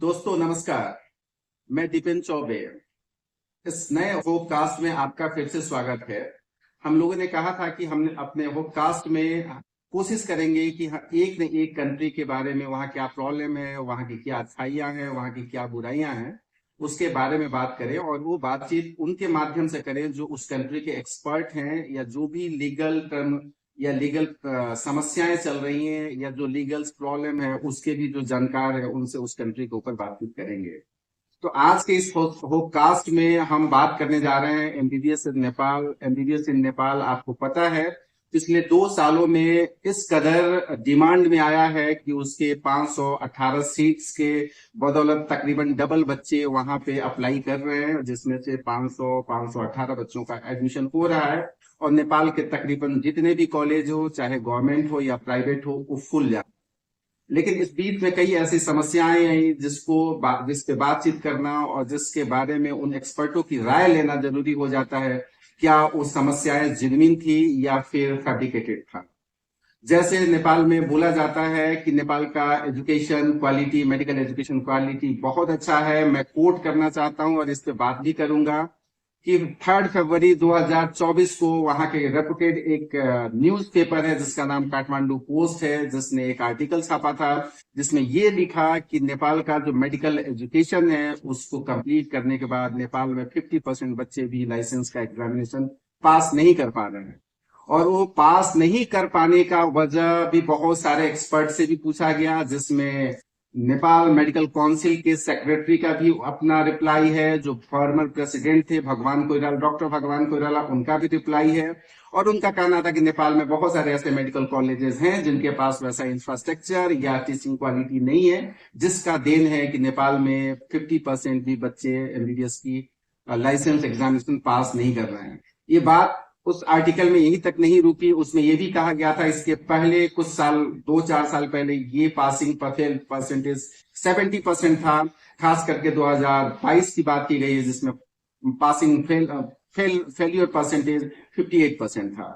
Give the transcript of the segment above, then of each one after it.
दोस्तों नमस्कार। मैं दीपेन चौबे। इस नए होपकास्ट में आपका फिर से स्वागत है। हम लोगों ने कहा था कि हम अपने होपकास्ट में कोशिश करेंगे कि एक न एक कंट्री के बारे में, वहाँ क्या प्रॉब्लम है, वहाँ की क्या अच्छाइयाँ हैं, वहाँ की क्या बुराइयां हैं, उसके बारे में बात करें। और वो बातचीत उनके माध्यम से करें जो उस कंट्री के एक्सपर्ट हैं, या जो भी लीगल टर्म या लीगल समस्याएं चल रही हैं, या जो लीगल प्रॉब्लम है उसके भी जो जानकार है, उनसे उस कंट्री के ऊपर बातचीत करेंगे। तो आज के इस होपकास्ट में हम बात करने जा रहे हैं एमबीबीएस इन नेपाल। एमबीबीएस इन नेपाल आपको पता है पिछले 2 सालों में इस कदर डिमांड में आया है कि उसके 518 सीट्स के बदौलत तकरीबन डबल बच्चे वहां पे अप्लाई कर रहे हैं, जिसमें से 518 बच्चों का एडमिशन हो रहा है। और नेपाल के तकरीबन जितने भी कॉलेज हो, चाहे गवर्नमेंट हो या प्राइवेट हो, वो फुल जाते। लेकिन इस बीच में कई ऐसी समस्याएं आई जिस पे बातचीत करना और जिसके बारे में उन एक्सपर्टों की राय लेना जरूरी हो जाता है। क्या वो समस्याएं जेन्युइन थी या फिर फैब्रिकेटेड था। जैसे नेपाल में बोला जाता है कि नेपाल का education quality, medical education quality बहुत अच्छा है। मैं कोट करना चाहता हूं और इस पे बात भी करूंगा कि 3 फरवरी 2024 को वहां के रेपुटेड एक न्यूज पेपर है जिसका नाम काठमांडू पोस्ट है, जिसने एक आर्टिकल छापा था जिसमें ये लिखा कि नेपाल का जो मेडिकल एजुकेशन है उसको कंप्लीट करने के बाद नेपाल में 50% बच्चे भी लाइसेंस का एग्जामिनेशन पास नहीं कर पा रहे हैं। और वो पास नहीं कर पाने का वजह भी बहुत सारे एक्सपर्ट से भी पूछा गया, जिसमें नेपाल मेडिकल काउंसिल के सेक्रेटरी का भी अपना रिप्लाई है, जो फॉर्मर प्रेसिडेंट थे भगवान कोइराला, डॉक्टर भगवान कोइराला, उनका भी रिप्लाई है। और उनका कहना था कि नेपाल में बहुत सारे ऐसे मेडिकल कॉलेजेस हैं जिनके पास वैसा इंफ्रास्ट्रक्चर या टीचिंग क्वालिटी नहीं है, जिसका देन है कि नेपाल में 50% भी बच्चे एमबीबीएस की लाइसेंस एग्जामिनेशन पास नहीं कर रहे हैं। ये बात उस आर्टिकल में यही तक नहीं रुकी, उसमें यह भी कहा गया था इसके पहले कुछ साल, 2-4 साल पहले ये पासिंग परसेंटेज 70% था। खास करके 2022 की बात की गई है जिसमें पासिंग फेलियर परसेंटेज 58% था।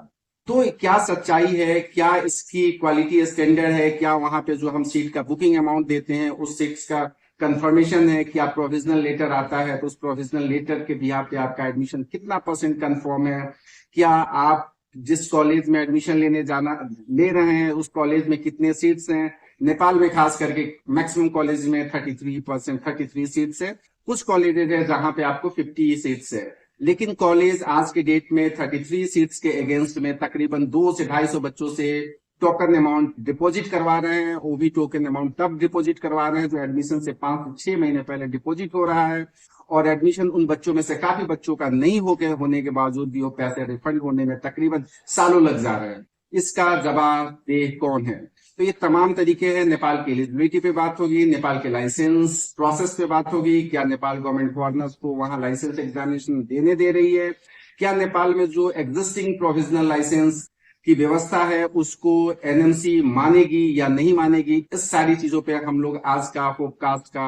तो क्या सच्चाई है, क्या इसकी क्वालिटी स्टैंडर्ड है, क्या वहां पे जो हम सीट का बुकिंग अमाउंट देते हैं उस सीट्स का कंफर्मेशन है, क्या प्रोविजनल लेटर आता है तो उस प्रोविजनल लेटर के बिहार पे आपका एडमिशन कितना परसेंट कंफर्म है, क्या आप जिस कॉलेज में एडमिशन ले रहे हैं उस कॉलेज में कितने सीट्स हैं। नेपाल में खास करके मैक्सिमम कॉलेज में 33 सीट्स है। कुछ कॉलेजेस है जहां पे आपको 50 सीट्स है। लेकिन कॉलेज आज के डेट में 33 सीट्स के अगेंस्ट में तकरीबन 200 से 250 बच्चों से टोकन अमाउंट डिपॉजिट करवा रहे हैं। वो भी टोकन अमाउंट तब डिपॉजिट करवा रहे हैं जो एडमिशन से 5 से 6 महीने पहले डिपॉजिट हो रहा है। और एडमिशन उन बच्चों में से काफी बच्चों का नहीं होने के बावजूद भी वो पैसे रिफंड होने में तकरीबन सालों लग जा रहे हैं। इसका जवाबदेह कौन है। तो ये तमाम तरीके हैं। नेपाल की एलिजिबिलिटी पे बात होगी, नेपाल के लाइसेंस प्रोसेस पे बात होगी, क्या नेपाल गवर्नमेंट फॉरनर्स को वहां लाइसेंस एग्जामिनेशन देने दे रही है, क्या नेपाल में जो एग्जिस्टिंग प्रोविजनल लाइसेंस की व्यवस्था है उसको एनएमसी मानेगी या नहीं मानेगी। इस सारी चीजों पे हम लोग आज का पॉडकास्ट का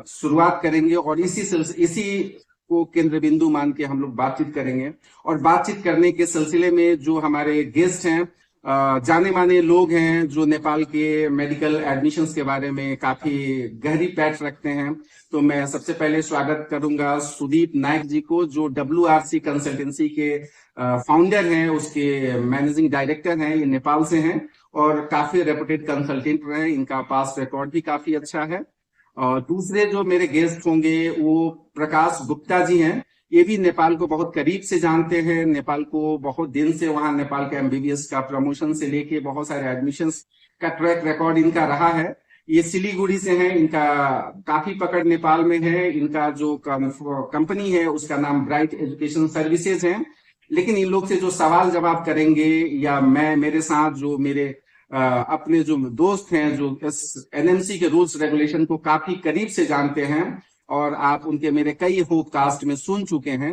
शुरुआत करेंगे और इसी को केंद्र बिंदु मान के हम लोग बातचीत करेंगे। और बातचीत करने के सिलसिले में जो हमारे गेस्ट हैं, जाने माने लोग हैं जो नेपाल के मेडिकल एडमिशंस के बारे में काफी गहरी पैठ रखते हैं। तो मैं सबसे पहले स्वागत करूंगा सुदीप नायक जी को, जो WRC कंसल्टेंसी के फाउंडर हैं, उसके मैनेजिंग डायरेक्टर हैं। ये नेपाल से हैं और काफी रेपुटेड कंसल्टेंट रहे, इनका पास रिकॉर्ड भी काफी अच्छा है। और दूसरे जो मेरे गेस्ट होंगे वो प्रकाश गुप्ता जी हैं। ये भी नेपाल को बहुत करीब से जानते हैं, नेपाल को बहुत दिन से वहां नेपाल के एमबीबीएस का प्रमोशन से लेके बहुत सारे एडमिशंस का ट्रैक रिकॉर्ड इनका रहा है। ये सिलीगुड़ी से हैं, इनका काफी पकड़ नेपाल में है। इनका जो कंपनी है उसका नाम ब्राइट एजुकेशन सर्विसेज है। लेकिन इन लोग से जो सवाल जवाब करेंगे, या मेरे साथ जो मेरे अपने जो दोस्त हैं जो इस एनएमसी के रूल्स रेगुलेशन को काफी करीब से जानते हैं और आप उनके मेरे कई होपकास्ट में सुन चुके हैं,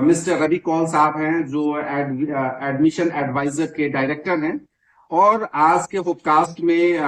मिस्टर रवि कौल साहब हैं जो एडमिशन एडवाइजर के डायरेक्टर हैं। और आज के होपकास्ट में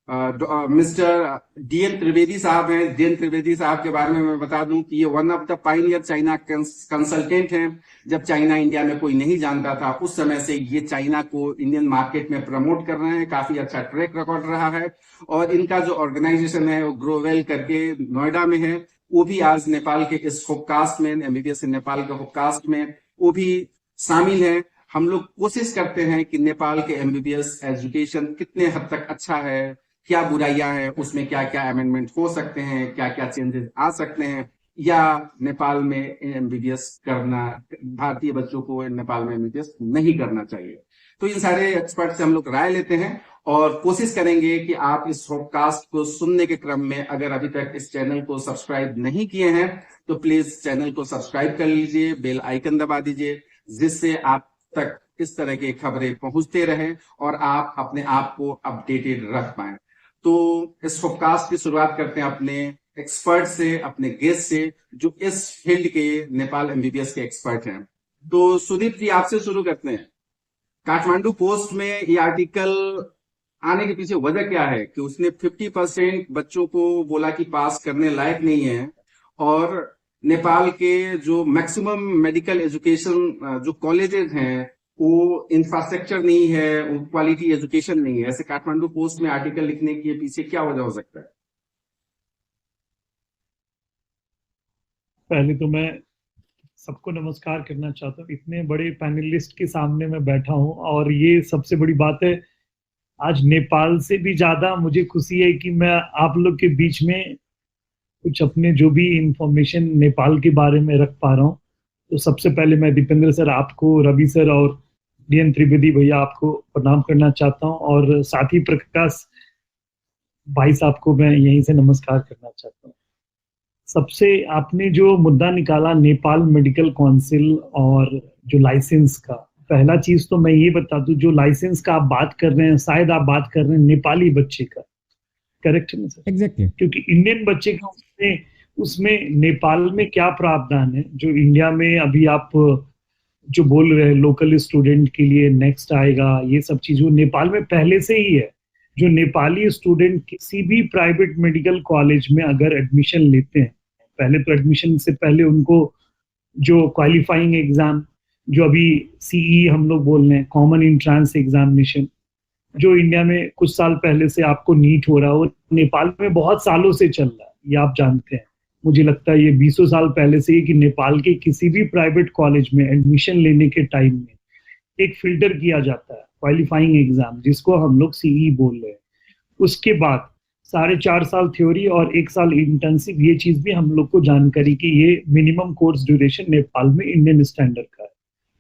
मिस्टर डीएन त्रिवेदी साहब हैं। डीएन त्रिवेदी साहब के बारे में मैं बता दूं कि ये one of the pioneer China consultant हैं। जब चाइना इंडिया में कोई नहीं जानता था, उस समय से ये चाइना को इंडियन मार्केट में प्रमोट कर रहे हैं। काफी अच्छा ट्रैक रिकॉर्ड रहा है। और इनका जो ऑर्गेनाइजेशन है वो ग्रोवेल करके नोएडा में है, वो भी आज नेपाल के इस हुबकास्ट में, एमबीबीएस नेपाल के हुबकास्ट में वो भी शामिल है। हम लोग कोशिश करते हैं कि नेपाल के एमबीबीएस एजुकेशन कितने हद तक अच्छा है, क्या बुराइयां हैं, उसमें क्या क्या अमेंडमेंट हो सकते हैं, क्या क्या चेंजेस आ सकते हैं, या नेपाल में एमबीबीएस करना, भारतीय बच्चों को नेपाल में एमबीबीएस नहीं करना चाहिए। तो इन सारे एक्सपर्ट से हम लोग राय लेते हैं और कोशिश करेंगे कि आप इस पॉडकास्ट को सुनने के क्रम में अगर अभी तक इस चैनल को सब्सक्राइब नहीं किए हैं तो प्लीज चैनल को सब्सक्राइब कर लीजिए, बेल आइकन दबा दीजिए, जिससे आप तक इस तरह की खबरें पहुंचते रहे और आप अपने आप को अपडेटेड रख पाए। तो इस पॉडकास्ट की शुरुआत करते हैं अपने एक्सपर्ट से, अपने गेस्ट से, जो इस फील्ड के नेपाल एमबीबीएस के एक्सपर्ट हैं। तो सुदीप जी, आपसे शुरू करते हैं। काठमांडू पोस्ट में ये आर्टिकल आने के पीछे वजह क्या है कि उसने 50% बच्चों को बोला कि पास करने लायक नहीं है, और नेपाल के जो मैक्सिमम मेडिकल एजुकेशन जो कॉलेजेस हैं वो इंफ्रास्ट्रक्चर नहीं है, वो क्वालिटी एजुकेशन नहीं है। ऐसे काठमांडू पोस्ट में आर्टिकल लिखने के पीछे क्या वजह हो सकता है? पहले तो मैं सबको नमस्कार करना चाहता हूँ। इतने बड़े पैनलिस्ट के सामने मैं बैठा हूँ और ये सबसे बड़ी बात है। आज नेपाल से भी ज्यादा मुझे खुशी है कि मैं आप लोग के बीच में कुछ अपने जो भी इंफॉर्मेशन नेपाल के बारे में रख पा रहा हूँ। तो सबसे पहले मैं दीपेंद्र सर आपको, रवि सर और डीएन त्रिवेदी भैया आपको प्रणाम करना चाहता हूँ, और साथ ही प्रकाश भाई साहब को मैं यहीं से नमस्कार करना चाहता हूँ। सबसे आपने जो मुद्दा निकाला नेपाल मेडिकल काउंसिल और जो लाइसेंस का, पहला चीज तो मैं ये बता दूं, जो लाइसेंस का आप बात कर रहे हैं शायद आप बात कर रहे हैं नेपाली बच्चे का, करेक्ट है ना सर? एग्जैक्टली। क्योंकि इंडियन बच्चे का उसमें नेपाल में क्या प्रावधान है जो इंडिया में अभी आप जो बोल रहे हैं लोकल स्टूडेंट के लिए नेक्स्ट आएगा, ये सब चीज वो नेपाल में पहले से ही है। जो नेपाली स्टूडेंट किसी भी प्राइवेट मेडिकल कॉलेज में अगर एडमिशन लेते हैं, पहले तो एडमिशन से पहले उनको जो क्वालिफाइंग एग्जाम, जो अभी सीई हम लोग बोल रहे हैं, कॉमन एंट्रेंस एग्जामिनेशन, जो इंडिया में कुछ साल पहले से आपको नीट हो रहा हो, नेपाल में बहुत सालों से चल रहा है, ये आप जानते हैं। मुझे लगता है ये 20 साल पहले से ही कि नेपाल के किसी भी प्राइवेट कॉलेज में एडमिशन लेने के टाइम में एक फिल्टर किया जाता है, क्वालिफाइंग एग्जाम, जिसको हम लोग सीई बोल रहे हैं। उसके बाद 4.5 साल थ्योरी और 1 साल इंटर्नशिप, ये चीज भी हम लोग को जानकारी कि ये मिनिमम कोर्स ड्यूरेशन नेपाल में इंडियन स्टैंडर्ड का है।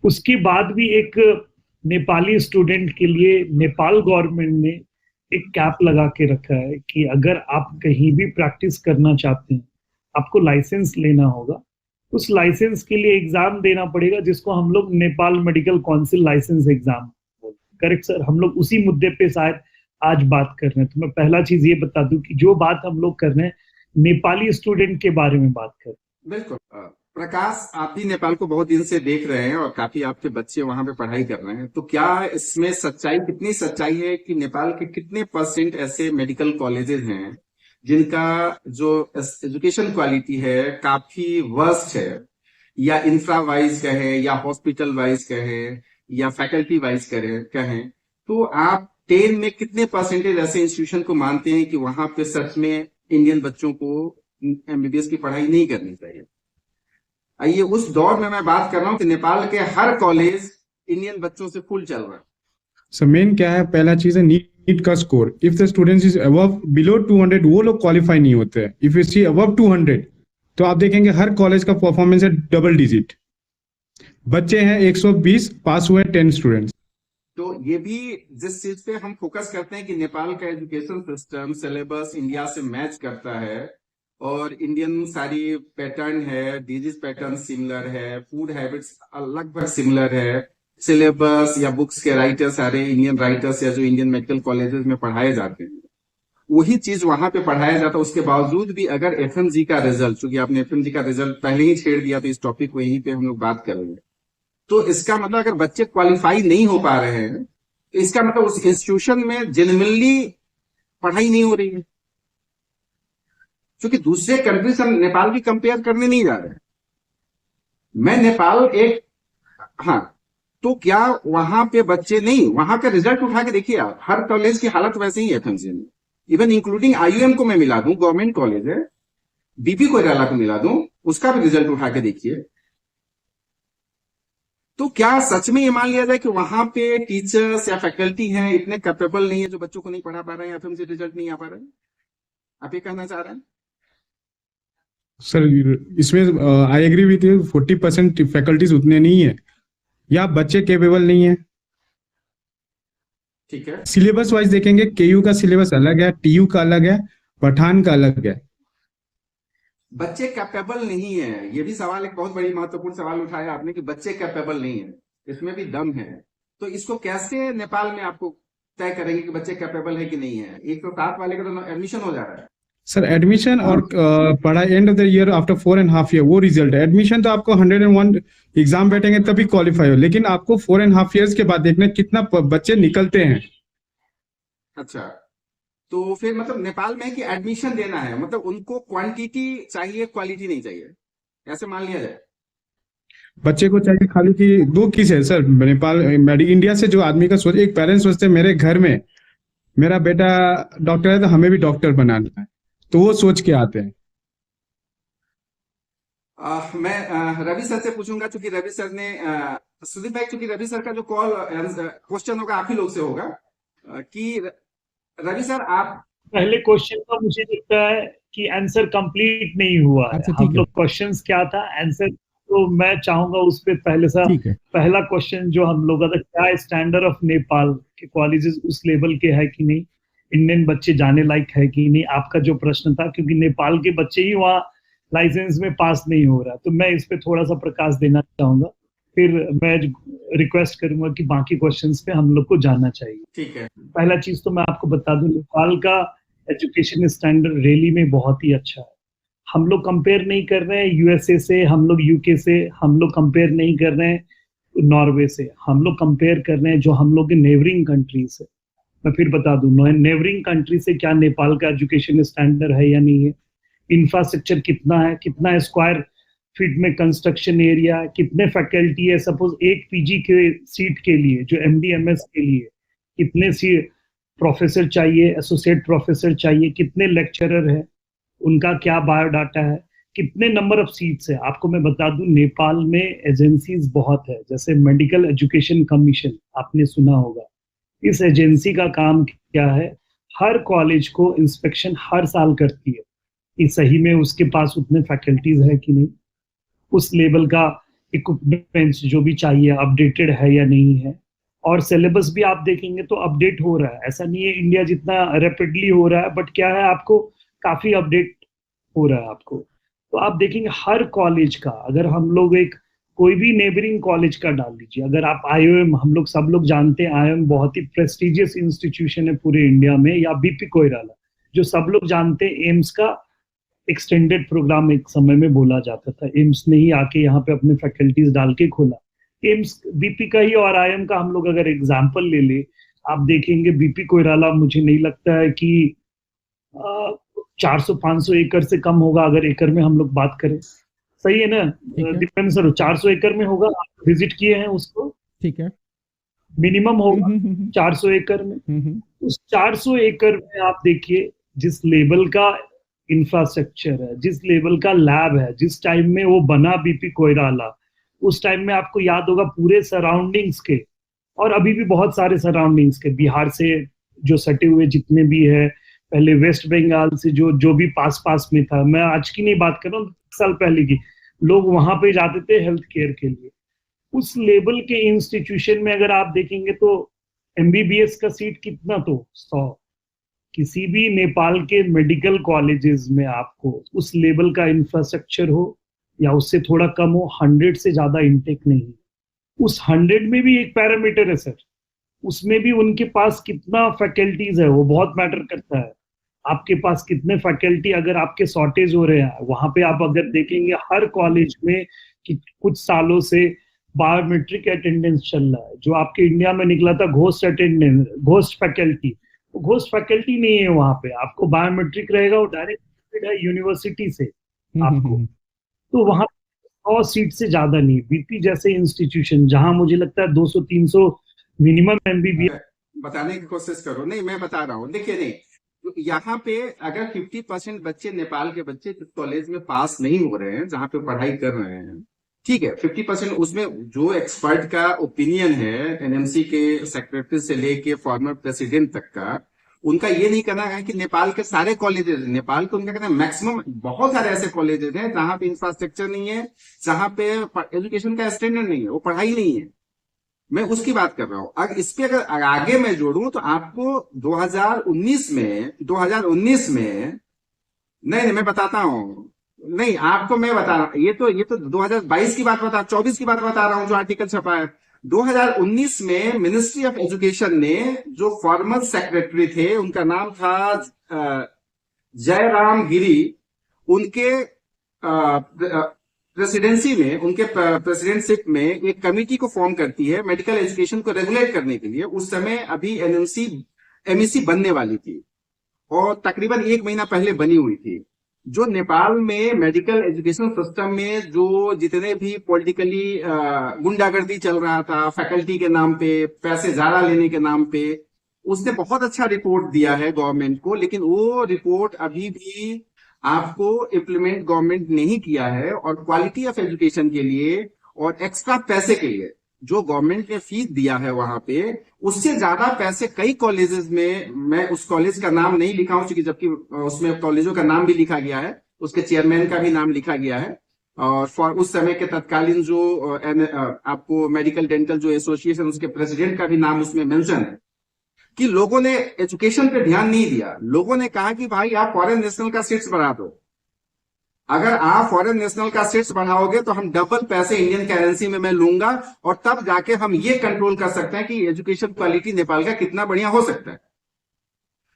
उसके बाद भी एक नेपाली स्टूडेंट के लिए नेपाल गवर्नमेंट ने एक कैप लगा के रखा है कि अगर आप कहीं भी प्रैक्टिस करना चाहते हैं आपको लाइसेंस लेना होगा। उस लाइसेंस के लिए एग्जाम देना पड़ेगा, जिसको हम लोग Nepal medical council licence exam बोलते हैं। Correct sir? हम लोग उसी मुद्दे पे शायद आज बात कर रहे हैं। तो मैं पहला चीज ये बता दूं कि जो बात हम लोग कर रहे हैं नेपाली स्टूडेंट के बारे में बात कर रहे हैं। बिल्कुल। प्रकाश, आप भी नेपाल को बहुत दिन से देख रहे हैं और काफी आपके बच्चे वहां पे पढ़ाई कर रहे हैं, तो क्या इसमें सच्चाई, कितनी सच्चाई है कि नेपाल के कितने % ऐसे मेडिकल कॉलेजेस हैं जिनका जो एजुकेशन क्वालिटी है काफी वर्स्ट है, या इंफ्रा वाइज कहे, या हॉस्पिटल वाइज कहे, या फैकल्टी वाइज कहें, तो आप 10 में कितने % ऐसे इंस्टीट्यूशन को मानते हैं कि वहां पे सच में इंडियन बच्चों को एमबीबीएस की पढ़ाई नहीं करनी चाहिए? आइए उस दौर में मैं बात कर रहा हूँ कि नेपाल के हर कॉलेज इंडियन बच्चों से फुल चल रहा है। सो मेन क्या है, पहला चीज है नीट का score. If the students is above below 200 वो लोग क्वालिफाई नहीं होते हैं। इफ यू सी अबव 200 तो आप देखेंगे हर कॉलेज का परफॉर्मेंस है डबल डिजिट। बच्चे हैं 120, पास हुए 10 स्टूडेंट्स। तो ये भी जिस चीज पे हम फोकस करते हैं कि नेपाल का एजुकेशन सिस्टम सिलेबस इंडिया से मैच करता है और इंडियन सारी पैटर्न है, डिजीज पैटर्न सिमिलर है, फूड हैबिट्स लगभग सिमिलर है, सिलेबस या बुक्स के राइटर सारे इंडियन राइटर्स या जो इंडियन मेडिकल कॉलेजेस में पढ़ाए जाते हैं वही चीज वहां पे पढ़ाया जाता है। उसके बावजूद भी अगर एफएमजी का रिजल्ट, चूंकि आपने एफएमजी का रिजल्ट पहले ही छेड़ दिया तो इस टॉपिक को यहीं पे हम लोग बात करेंगे, तो इसका मतलब अगर बच्चे क्वालिफाई नहीं हो पा रहे हैं तो इसका मतलब उस इंस्टीट्यूशन में जेन्युइनली पढ़ाई नहीं हो रही है, क्योंकि दूसरे कंट्री से हम नेपाल की कंपेयर करने नहीं जा रहे हैं। मैं नेपाल एक, हाँ, तो क्या वहां पे बच्चे नहीं, वहां का रिजल्ट उठा के देखिए आप, हर कॉलेज की हालत वैसे ही है एफएमसी में, इवन इंक्लूडिंग आईयूएम को मैं मिला दूं, गवर्नमेंट कॉलेज है, बीपी कोइराला को मिला दूं, उसका भी रिजल्ट उठा के देखिए। तो क्या सच में ये मान लिया जाए कि वहां पे टीचर्स या फैकल्टी हैं इतने कैपेबल नहीं है जो बच्चों को नहीं पढ़ा पा रहे हैं, एफएमसी रिजल्ट नहीं आ पा रहे हैं? आप ये कहना चाह रहे हैं? सर इसमें I agree with you, 40% faculties उतने नहीं है या बच्चे केपेबल नहीं है। ठीक है, सिलेबस वाइज देखेंगे, केयू का सिलेबस अलग है, टीयू का अलग है, पठान का अलग है। बच्चे कैपेबल नहीं है, ये भी सवाल, एक बहुत बड़ी महत्वपूर्ण सवाल उठाया आपने कि बच्चे कैपेबल नहीं है, इसमें भी दम है। तो इसको कैसे नेपाल में आपको तय करेंगे कि बच्चे कैपेबल है कि नहीं है? 107 वाले का तो एडमिशन हो जा रहा है सर एडमिशन और पढ़ाई end of the year after 4.5 year वो रिजल्ट है। एडमिशन तो आपको 101 एग्जाम बैठेंगे तभी क्वालिफाई हो, लेकिन आपको 4.5 ईयर्स के बाद देखना कितना बच्चे निकलते हैं। अच्छा, तो फिर मतलब नेपाल में कि एडमिशन देना है, मतलब उनको क्वांटिटी चाहिए, क्वालिटी नहीं चाहिए, ऐसे मान लिया जाए? बच्चे को चाहिए खाली कि दो किस है सर, नेपाल इंडिया से जो आदमी का सोच, एक पेरेंट्स सोचते हैं मेरे घर में मेरा बेटा डॉक्टर है तो हमें भी डॉक्टर बनाना है, तो वो सोच के आते हैं। मैं रवि सर से पूछूंगा, क्योंकि रवि सर ने सुदीप भाई, क्योंकि रवि सर का जो कॉल क्वेश्चन होगा आप ही लोग से होगा, कि रवि सर आप पहले क्वेश्चन का मुझे लगता है कि आंसर कंप्लीट नहीं हुआ है। हम लोग क्वेश्चंस क्या था, आंसर तो मैं चाहूंगा उस पे पहले सा पहला क्वेश्चन जो हम लोग का था, क्या स्टैंडर्ड ऑफ नेपाल के कॉलेजेस उस लेवल के है कि नहीं, इंडियन बच्चे जाने लायक है कि नहीं, आपका जो प्रश्न था, क्योंकि नेपाल के बच्चे ही वहाँ लाइसेंस में पास नहीं हो रहा, तो मैं इस पे थोड़ा सा प्रकाश देना चाहूंगा, फिर मैं रिक्वेस्ट करूंगा कि बाकी क्वेश्चंस पे हम लोग को जाना चाहिए। ठीक है, पहला चीज तो मैं आपको बता दूं, नेपाल का एजुकेशन स्टैंडर्ड रैली में बहुत ही अच्छा है। हम लोग कंपेयर नहीं कर रहे हैं यूएसए से, हम लोग यूके से, हम लोग कंपेयर नहीं कर रहे हैं नॉर्वे से, हम लोग कंपेयर कर रहे हैं जो हम लोग के नेबरिंग कंट्री से। मैं फिर बता दूं, नेबरिंग कंट्री से क्या नेपाल का एजुकेशन स्टैंडर्ड है या नहीं है, इंफ्रास्ट्रक्चर कितना है, कितना स्क्वायर फीट में कंस्ट्रक्शन एरिया, कितने फैकल्टी है, सपोज एक पीजी के सीट के लिए जो एमडीएमएस के लिए कितने प्रोफेसर चाहिए, एसोसिएट प्रोफेसर चाहिए, कितने लेक्चरर है, उनका क्या बायोडाटा है, कितने नंबर ऑफ सीट्स है। आपको मैं बता दूं नेपाल में एजेंसीज बहुत है, जैसे मेडिकल एजुकेशन कमीशन आपने सुना होगा। इस एजेंसी का काम क्या है, हर कॉलेज को इंस्पेक्शन हर साल करती है कि सही में उसके पास उतने फैकल्टीज है कि नहीं, उस लेवल का इक्विपमेंट्स जो भी चाहिए अपडेटेड है या नहीं है, और सिलेबस भी आप देखेंगे तो अपडेट हो रहा है। ऐसा नहीं है इंडिया जितना रैपिडली हो रहा है, बट क्या है आपको काफी अपडेट हो रहा है आपको। तो आप देखेंगे हर कॉलेज का, अगर हम लोग एक कोई भी नेबरिंग कॉलेज का डाल लीजिए, अगर आप आईओएम, हम लोग सब लोग जानते हैं आईओएम बहुत ही प्रेस्टिजियस इंस्टीट्यूशन है पूरे इंडिया में, या बीपी कोइराला जो सब लोग जानते हैं, एम्स का एक्सटेंडेड प्रोग्राम एक समय में बोला जाता था, एम्स ने ही आके यहाँ पे अपने फैकल्टीज डाल के खोला। एम्स बीपी का ही और आईएम का हम लोग अगर एग्जाम्पल ले ले, आप देखेंगे बीपी कोइराला मुझे नहीं लगता है कि 400-500 एकड़ से कम होगा, अगर एकड़ में हम लोग बात करें, सही है ना दीपेंद्र सर? 400 एकड़ में होगा, आप विजिट किए हैं उसको? ठीक है, मिनिमम होगा 400 एकड़ में। उस 400 एकड़ में आप देखिए जिस लेवल का इंफ्रास्ट्रक्चर है, जिस लेवल का लैब है, जिस टाइम में वो बना बीपी कोइराला, उस टाइम में आपको याद होगा पूरे सराउंडिंग्स के, और अभी भी बहुत सारे सराउंडिंग्स के, बिहार से जो सटे हुए जितने भी है, पहले वेस्ट बंगाल से जो भी पास में था, मैं आज की नहीं बात कर रहा हूँ, साल पहले की, लोग वहां पे जाते थे हेल्थ केयर के लिए। उस लेवल के इंस्टीट्यूशन में अगर आप देखेंगे तो एमबीबीएस का सीट कितना, तो 100। किसी भी नेपाल के मेडिकल कॉलेजेस में आपको उस लेवल का इंफ्रास्ट्रक्चर हो या उससे थोड़ा कम हो, 100 से ज्यादा इंटेक नहीं। उस 100 में भी एक पैरामीटर है सर, उसमें भी उनके पास कितना फैकल्टीज है वो बहुत मैटर करता है। आपके पास कितने फैकल्टी, अगर आपके शॉर्टेज हो रहे हैं वहां पे, आप अगर देखेंगे हर कॉलेज में कि कुछ सालों से बायोमेट्रिक अटेंडेंस चल रहा है, जो आपके इंडिया में निकला था ghost attendance, ghost faculty, ghost faculty नहीं है वहां पे, आपको बायोमेट्रिक रहेगा, वो डायरेक्ट है यूनिवर्सिटी से आपको। तो वहां 100 सीट से ज्यादा नहीं। बीपी जैसे इंस्टीट्यूशन जहां मुझे लगता है 200-300 मिनिमम एमबीबीएस। बताने की कोशिश करो। नहीं, मैं बता रहा हूँ, देखिए, नहीं, तो यहाँ पे अगर 50% बच्चे, नेपाल के बच्चे जिस कॉलेज में पास नहीं हो रहे हैं, जहाँ पे पढ़ाई कर रहे हैं, ठीक है, 50% उसमें जो एक्सपर्ट का ओपिनियन है, एनएमसी के सेक्रेटरी से लेके फॉर्मर प्रेसिडेंट तक का, उनका ये नहीं कहना है कि नेपाल के सारे कॉलेजेस, नेपाल के उनका कहना है मैक्सिमम बहुत सारे ऐसे कॉलेजेस हैं जहां पे इंफ्रास्ट्रक्चर नहीं है, जहां पे एजुकेशन का स्टैंडर्ड नहीं है, वो पढ़ाई नहीं है। मैं उसकी बात कर रहा हूं। अगर इस पे अगर आगे मैं जोड़ूं तो आपको 2019 में नहीं, मैं बताता हूं, नहीं, आपको मैं बता रहा हूं, ये तो 2022 की बात 24 की बात बता रहा हूं जो आर्टिकल छपा है। 2019 में मिनिस्ट्री ऑफ एजुकेशन ने जो फॉर्मर सेक्रेटरी थे, उनका नाम था जयराम गिरी, उनके प्रेसिडेंसी में, उनके प्रेसिडेंटशिप में एक कमेटी को फॉर्म करती है मेडिकल एजुकेशन को रेगुलेट करने के लिए। उस समय अभी एमईसी बनने वाली थी और तकरीबन 1 महीना पहले बनी हुई थी। जो नेपाल में मेडिकल एजुकेशन सिस्टम में जो जितने भी पॉलिटिकली गुंडागर्दी चल रहा था, फैकल्टी के नाम पे, पैसे ज्यादा लेने के नाम पे, उसने बहुत अच्छा रिपोर्ट दिया है गवर्नमेंट को, लेकिन वो रिपोर्ट अभी भी आपको इम्प्लीमेंट गवर्नमेंट नहीं किया है। और क्वालिटी ऑफ एजुकेशन के लिए और एक्स्ट्रा पैसे के लिए जो गवर्नमेंट ने फीस दिया है वहां पे, उससे ज्यादा पैसे कई कॉलेजेस में, मैं उस कॉलेज का नाम नहीं लिखा हूं जबकि उसमें कॉलेजों का नाम भी लिखा गया है, उसके चेयरमैन का भी नाम लिखा गया है, और फॉर उस समय के तत्कालीन जो आपको मेडिकल डेंटल जो एसोसिएशन, उसके प्रेसिडेंट का भी नाम उसमें मेंशन है, कि लोगों ने एजुकेशन पे ध्यान नहीं दिया। लोगों ने कहा कि भाई आप फॉरेन नेशनल का सीट्स बढ़ा दो, अगर आप फॉरेन नेशनल का सीट्स बढ़ाओगे तो हम डबल पैसे इंडियन करेंसी में मैं लूंगा, और तब जाके हम ये कंट्रोल कर सकते हैं कि एजुकेशन क्वालिटी नेपाल का कितना बढ़िया हो सकता है।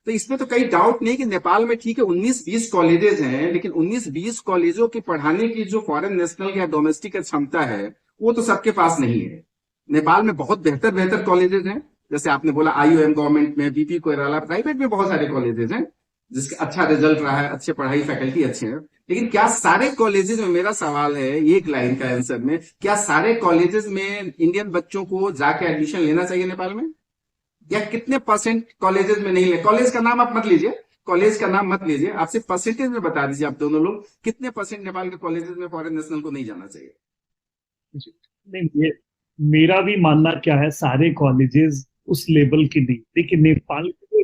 तो इसमें तो कई डाउट नहीं कि नेपाल में ठीक है 19-20 कॉलेजेस हैं, लेकिन 19-20 कॉलेजों की पढ़ाने की जो फॉरेन नेशनल या डोमेस्टिक क्षमता है वो तो सबके पास नहीं है। नेपाल में बहुत बेहतर कॉलेजेस हैं, जैसे आपने बोला IOM गवर्नमेंट में, बीपी कोइराला, प्राइवेट में बहुत सारे कॉलेजेस हैं जिसके अच्छा रिजल्ट रहा है, अच्छे पढ़ाई फैकल्टी अच्छे हैं। लेकिन क्या सारे कॉलेजेस में, मेरा सवाल है एक लाइन का आंसर में, क्या सारे कॉलेजेस में इंडियन बच्चों को जाके एडमिशन लेना चाहिए नेपाल में, या कितने परसेंट कॉलेजेस में नहीं ले? कॉलेज का नाम आप मत लीजिए, कॉलेज का नाम मत लीजिए, आप सिर्फ परसेंटेज में बता दीजिए, आप दोनों लोग कितने परसेंट नेपाल के कॉलेजेस में फॉरेन नेशनल को नहीं जाना चाहिए? नहीं, मेरा भी मानना क्या है, सारे कॉलेजेस उस लेवल के नहीं, लेकिन नेपाल के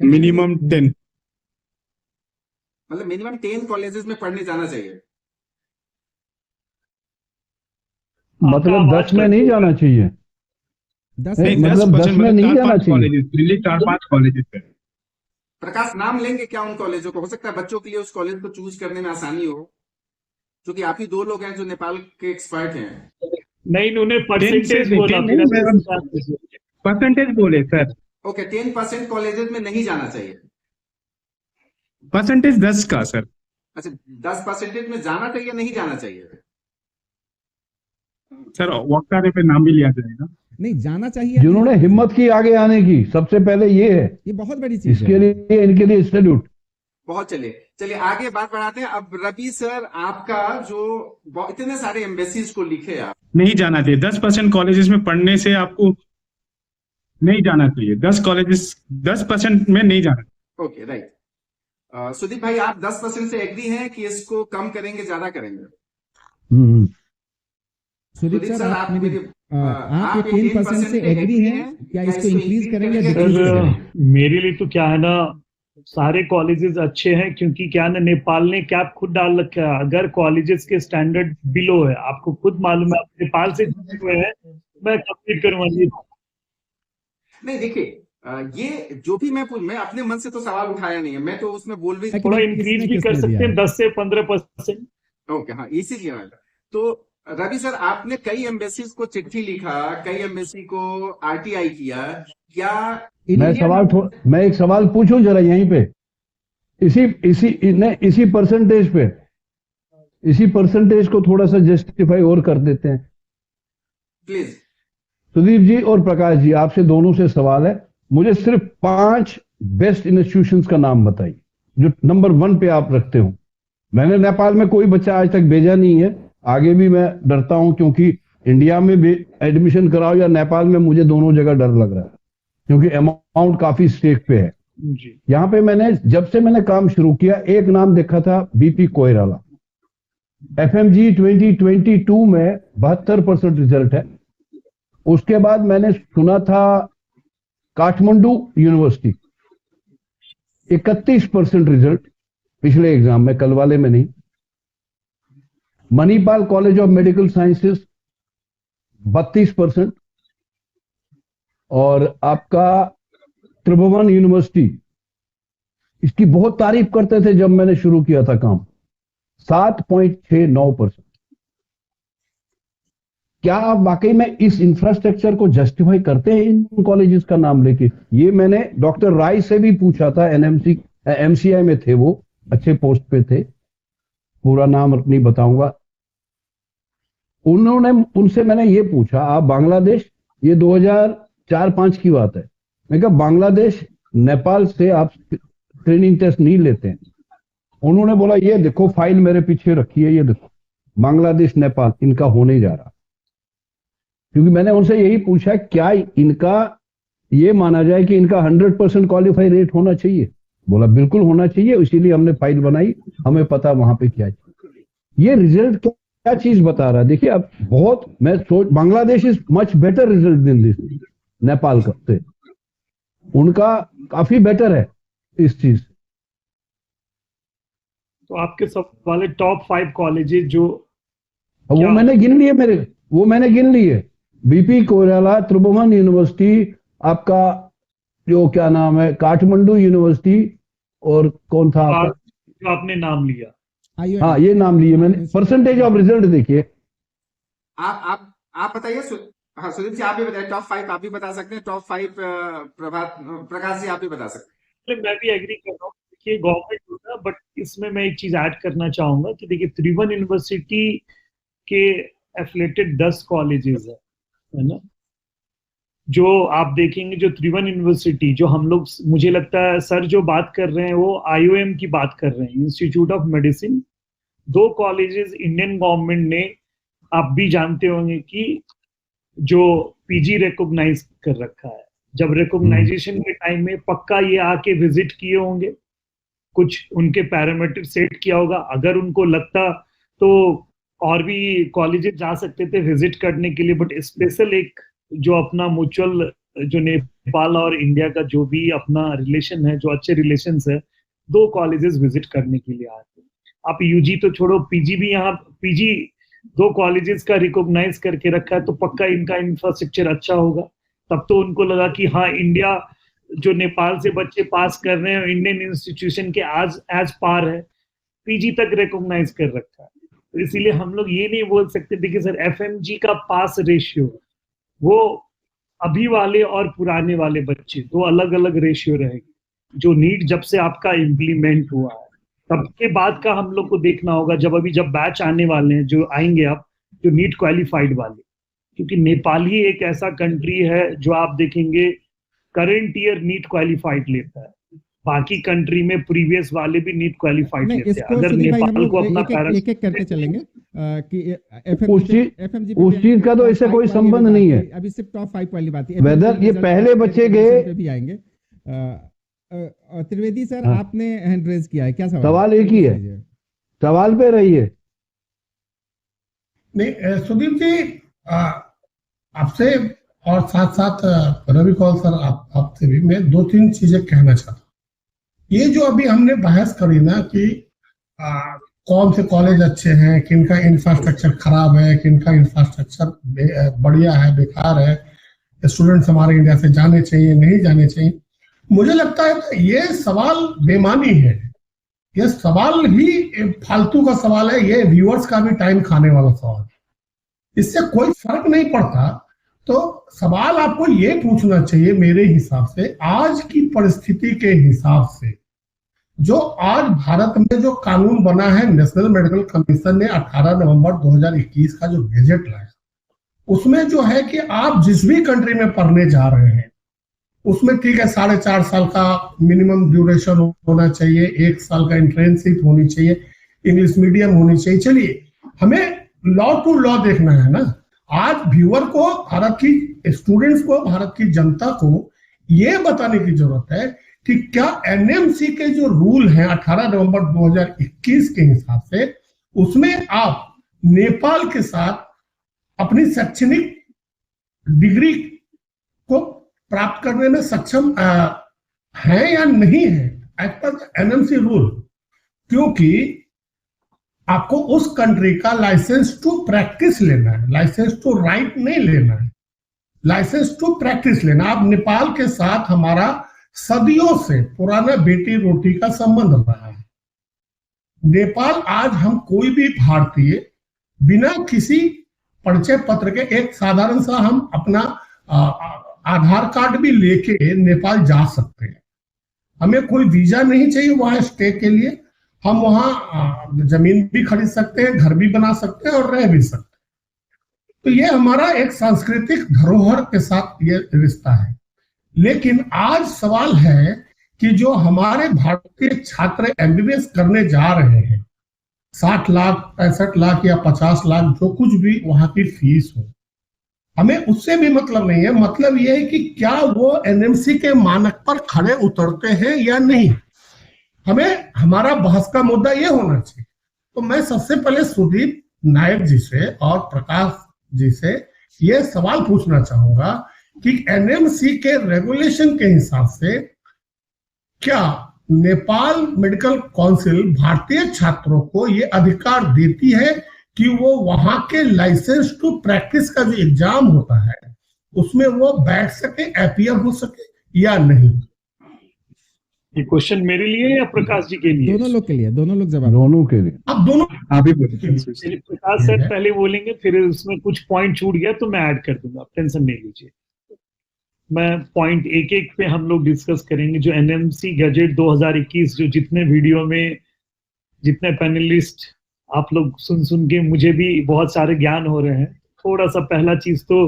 मिनिमम 10, मतलब मिनिमम 10 कॉलेजेस में पढ़ने जाना चाहिए। मतलब 10 में नहीं जाना चाहिए, 10 मतलब 10 में नहीं जाना चाहिए, दिल्ली 4-5 कॉलेजेस है। प्रकाश, नाम लेंगे क्या उन कॉलेजों को? हो सकता है बच्चों के लिए उस कॉलेज को चूज करने में आसानी हो, क्योंकि आप ही 2 लोग हैं जो नेपाल के एक्सपर्ट हैं। नहीं, उन्होंने परसेंटेज बोला, परसेंटेज बोले सर। ओके, 10% कॉलेजेस में नहीं जाना चाहिए। परसेंटेज 10 का सर। अच्छा, 10% में जाना चाहिए, नहीं जाना चाहिए? सर वक्तारे पे नाम भी लिया जाएगा। नहीं, जाना चाहिए। जिन्होंने हिम्मत की आगे आने की, सबसे पहले ये है, ये बहुत बड़ी चीज इसके है। लिए इनके लिए सैल्यूट। बहुत। चलिए आगे बात बढ़ाते हैं। अब रवि सर, आपका जो इतने सारे एम्बेसीज को लिखे आप, नहीं जाना चाहिए, 10% कॉलेजेस में पढ़ने से आपको नहीं जाना चाहिए, 10% में नहीं जाना। Okay, right. सुदीप भाई, आप 10% से एग्री हैं कि इसको कम करेंगे, ज्यादा करेंगे? सुदीप सर, आप ये 10% से एग्री हैं, क्या इसको इंक्रीज करेंगे या डिक्रीज करेंगे? मेरे लिए तो क्या है ना, सारे कॉलेजेस अच्छे हैं, क्योंकि क्या है ना, नेपाल ने कैप खुद डाल रखा है। अगर कॉलेजेस के स्टैंडर्ड बिलो है, आपको खुद मालूम है, आप नेपाल से जुड़े हुए हैं, मैं कंप्लीट करूंगा। नहीं, देखिए, ये जो भी मैं अपने मन से तो सवाल उठाया नहीं है, मैं तो उसमें बोल भी थोड़ा इंक्रीज भी कर सकते हैं, 10 से 15%। ओके, हाँ, इसीलिए। तो रवि सर, आपने कई एम्बेसीज को चिट्ठी लिखा, कई एम्बेसी को RTI किया, क्या मैं एक सवाल पूछूं जरा यहीं पे, इसी परसेंटेज को थोड़ा सा जस्टिफाई और कर देते हैं प्लीज। सुदीप जी और प्रकाश जी, आपसे दोनों से सवाल है, मुझे सिर्फ 5 बेस्ट इंस्टीट्यूशंस का नाम बताइए जो नंबर 1 पे आप रखते हो। मैंने नेपाल में कोई बच्चा आज तक भेजा नहीं है, आगे भी मैं डरता हूं, क्योंकि इंडिया में भी एडमिशन कराओ या नेपाल में, मुझे दोनों जगह डर लग रहा है क्योंकि अमाउंट काफी स्टेक पे है। जी। यहाँ पे जब से मैंने काम शुरू किया, एक नाम देखा था बीपी कोइराला। FMG 2022 में 72% रिजल्ट है। उसके बाद मैंने सुना था काठमांडू यूनिवर्सिटी 31% रिजल्ट पिछले एग्जाम में, कल वाले में नहीं। Manipal college of medical sciences 32%, और आपका त्रिभुवन यूनिवर्सिटी, इसकी बहुत तारीफ करते थे जब मैंने शुरू किया था काम, 7.69%। क्या आप वाकई में इस इंफ्रास्ट्रक्चर को जस्टिफाई करते हैं इन कॉलेजेस का नाम लेके? ये मैंने डॉक्टर राय से भी पूछा था, MCI में थे, वो अच्छे पोस्ट पे थे, पूरा नाम नहीं बताऊंगा। उनसे मैंने ये पूछा, आप बांग्लादेश, ये 2004-5 की बात है, मैं कहा बांग्लादेश नेपाल से आप ट्रेनिंग टेस्ट नहीं लेते हैं? उन्होंने बोला ये देखो फाइल मेरे पीछे रखी है, ये देखो बांग्लादेश नेपाल इनका होने जा रहा। क्योंकि मैंने उनसे यही पूछा क्या इनका ये माना जाए कि इनका 100% क्वालिफाई रेट होना चाहिए? बोला बिल्कुल होना चाहिए, इसीलिए हमने फाइल बनाई, हमें पता वहां पे क्या है। ये रिजल्ट क्या चीज बता रहा है? देखिए अब बहुत Bangladesh is much better result than this, Nepal का से उनका काफी बेटर है इस चीज। तो आपके सब वाले टॉप 5 कॉलेजेस जो वो मैंने गिन लिए, बीपी कोइराला, त्रिभुवन यूनिवर्सिटी, आपका जो क्या नाम है काठमांडू यूनिवर्सिटी, और कौन था जो आपने नाम लिया? हाँ ये नाम लिए मैंने। परसेंटेज ऑफ रिजल्ट देखिए। आप बताइए। हाँ सुदीप जी आप भी बताइए, टॉप 5 आप भी बता सकते हैं, टॉप 5 प्रकाश जी आप भी बता सकते हैं। मैं भी एग्री कर रहा हूँ, देखिए गवर्नमेंट होगा, बट इसमें मैं एक चीज ऐड करना चाहूंगा कि देखिए त्रिभुवन यूनिवर्सिटी के एफिलेटेड 10 कॉलेजेस है ना, जो आप देखेंगे, जो त्रिभुवन यूनिवर्सिटी, जो हम लोग, मुझे लगता है सर जो बात कर रहे हैं वो IOM की बात कर रहे हैं, institute of medicine. 2 colleges Indian government ने, आप भी जानते होंगे कि जो PG रिकॉग्नाइज कर रखा है। जब रिकॉग्नाइजेशन के टाइम में पक्का ये आके विजिट किए होंगे, कुछ उनके पैरामीटर सेट किया होगा, अगर उनको लगता तो और भी कॉलेजेस जा सकते थे विजिट करने के लिए, बट स्पेशल एक जो अपना म्यूचुअल, जो नेपाल और इंडिया का जो भी अपना रिलेशन है, जो अच्छे रिलेशंस है, 2 कॉलेजेस विजिट करने के लिए आते हैं। आप UG तो छोड़ो, PG भी यहाँ, PG 2 कॉलेजेस का रिकॉग्नाइज करके रखा है, तो पक्का इनका इंफ्रास्ट्रक्चर अच्छा होगा। तब तो उनको लगा कि हाँ, इंडिया जो नेपाल से बच्चे पास कर रहे हैं, इंडियन इंस्टीट्यूशन के एज पार है, PG तक रिकॉग्नाइज कर रखा है। तो इसीलिए हम लोग ये नहीं बोल सकते। देखिए सर, FMG का पास रेशियो, वो अभी वाले और पुराने वाले बच्चे 2 अलग अलग रेशियो रहेगी। जो नीट जब से आपका इम्प्लीमेंट हुआ है, तब के बाद का हम लोग को देखना होगा, जब बैच आने वाले हैं, जो आएंगे आप, जो नीट क्वालिफाइड वाले, क्योंकि नेपाल ही एक ऐसा कंट्री है जो आप देखेंगे करंट ईयर नीट क्वालिफाइड लेता है, बाकी कंट्री में प्रीवियस वाले भी नीट क्वालिफाइड लेते हैं। अगर नेपाल को अपना एक करते चलेंगे कि उस चीज का तो इससे कोई संबंध नहीं है। अभी सिर्फ टॉप 5 वाली बात है, वेदर ये पहले बच्चे गए भी आएंगे। त्रिवेदी सर, आपने हैंड रेज किया है, क्या सवाल एक ही है, सवाल पे रहिए। नहीं सुदीप जी, आपसे और साथ साथ रवि कौल सर, आपसे भी मैं 2-3 चीजें कहना चाहता हूँ। ये जो अभी हमने बहस करी ना कि कौन से कॉलेज अच्छे हैं, किनका इंफ्रास्ट्रक्चर खराब है, किनका इंफ्रास्ट्रक्चर बढ़िया है, बेकार है, स्टूडेंट्स हमारे इंडिया से जाने चाहिए, नहीं जाने चाहिए, मुझे लगता है ये सवाल बेमानी है। ये सवाल ही फालतू का सवाल है, ये व्यूअर्स का भी टाइम खाने वाला सवाल है, इससे कोई फर्क नहीं पड़ता। तो सवाल आपको ये पूछना चाहिए मेरे हिसाब से, आज की परिस्थिति के हिसाब से, जो आज भारत में जो कानून बना है, नेशनल मेडिकल कमीशन ने 18 नवंबर 2021 का जो गैजेट लाया, उसमें जो है कि आप जिस भी कंट्री में पढ़ने जा रहे हैं उसमें ठीक है 4.5 साल का मिनिमम ड्यूरेशन होना चाहिए, 1 साल का इंटर्नशिप होनी चाहिए, इंग्लिश मीडियम होनी चाहिए। चलिए, हमें लॉ टू लॉ देखना है ना। आज व्यूअर को, भारत की स्टूडेंट्स को, भारत की जनता को ये बताने की जरूरत है कि क्या एनएमसी के जो रूल हैं 18 नवंबर 2021 के हिसाब से, उसमें आप नेपाल के साथ अपनी शैक्षणिक डिग्री को प्राप्त करने में सक्षम है या नहीं है एज पर एनएमसी रूल। क्योंकि आपको उस कंट्री का लाइसेंस टू प्रैक्टिस लेना है, लाइसेंस टू राइट नहीं लेना है, लाइसेंस टू प्रैक्टिस लेना। आप नेपाल के साथ हमारा सदियों से पुराना बेटी रोटी का संबंध रहा है। नेपाल, आज हम कोई भी भारतीय बिना किसी परिचय पत्र के, एक साधारण सा हम अपना आधार कार्ड भी लेके नेपाल जा सकते हैं। हमें कोई वीजा नहीं चाहिए वहां स्टे के लिए। हम वहां जमीन भी खरीद सकते हैं, घर भी बना सकते हैं और रह भी सकते हैं। तो ये हमारा एक सांस्कृतिक धरोहर के साथ ये रिश्ता है। लेकिन आज सवाल है कि जो हमारे भारतीय छात्र एमबीबीएस करने जा रहे हैं, 60 लाख 65 लाख या 50 लाख जो कुछ भी वहां की फीस हो, हमें उससे भी मतलब नहीं है। मतलब ये है कि क्या वो एनएमसी के मानक पर खड़े उतरते हैं या नहीं। हमें, हमारा बहस का मुद्दा ये होना चाहिए। तो मैं सबसे पहले सुदीप नायक जी से और प्रकाश जी से ये सवाल पूछना चाहूंगा कि एनएमसी के रेगुलेशन के हिसाब से क्या नेपाल मेडिकल काउंसिल भारतीय छात्रों को ये अधिकार देती है कि वो वहां के लाइसेंस टू प्रैक्टिस का जो एग्जाम होता है उसमें वो बैठ सके, अपीयर हो सके या नहीं? ये क्वेश्चन मेरे लिए या प्रकाश जी के लिए? दोनों लोग के लिए, दोनों लोग जवाब। दोनों के लिए। अब दोनों आप ही प्रकाश सर पहले बोलेंगे, फिर उसमें कुछ पॉइंट छूट गया तो मैं ऐड कर दूंगा, टेंशन नहीं लीजिए। मैं पॉइंट एक एक पे हम लोग डिस्कस करेंगे। जो एनएमसी गजेट 2021, जो जितने वीडियो में जितने पैनलिस्ट आप लोग सुन के मुझे भी बहुत सारे ज्ञान हो रहे हैं। थोड़ा सा पहला चीज, तो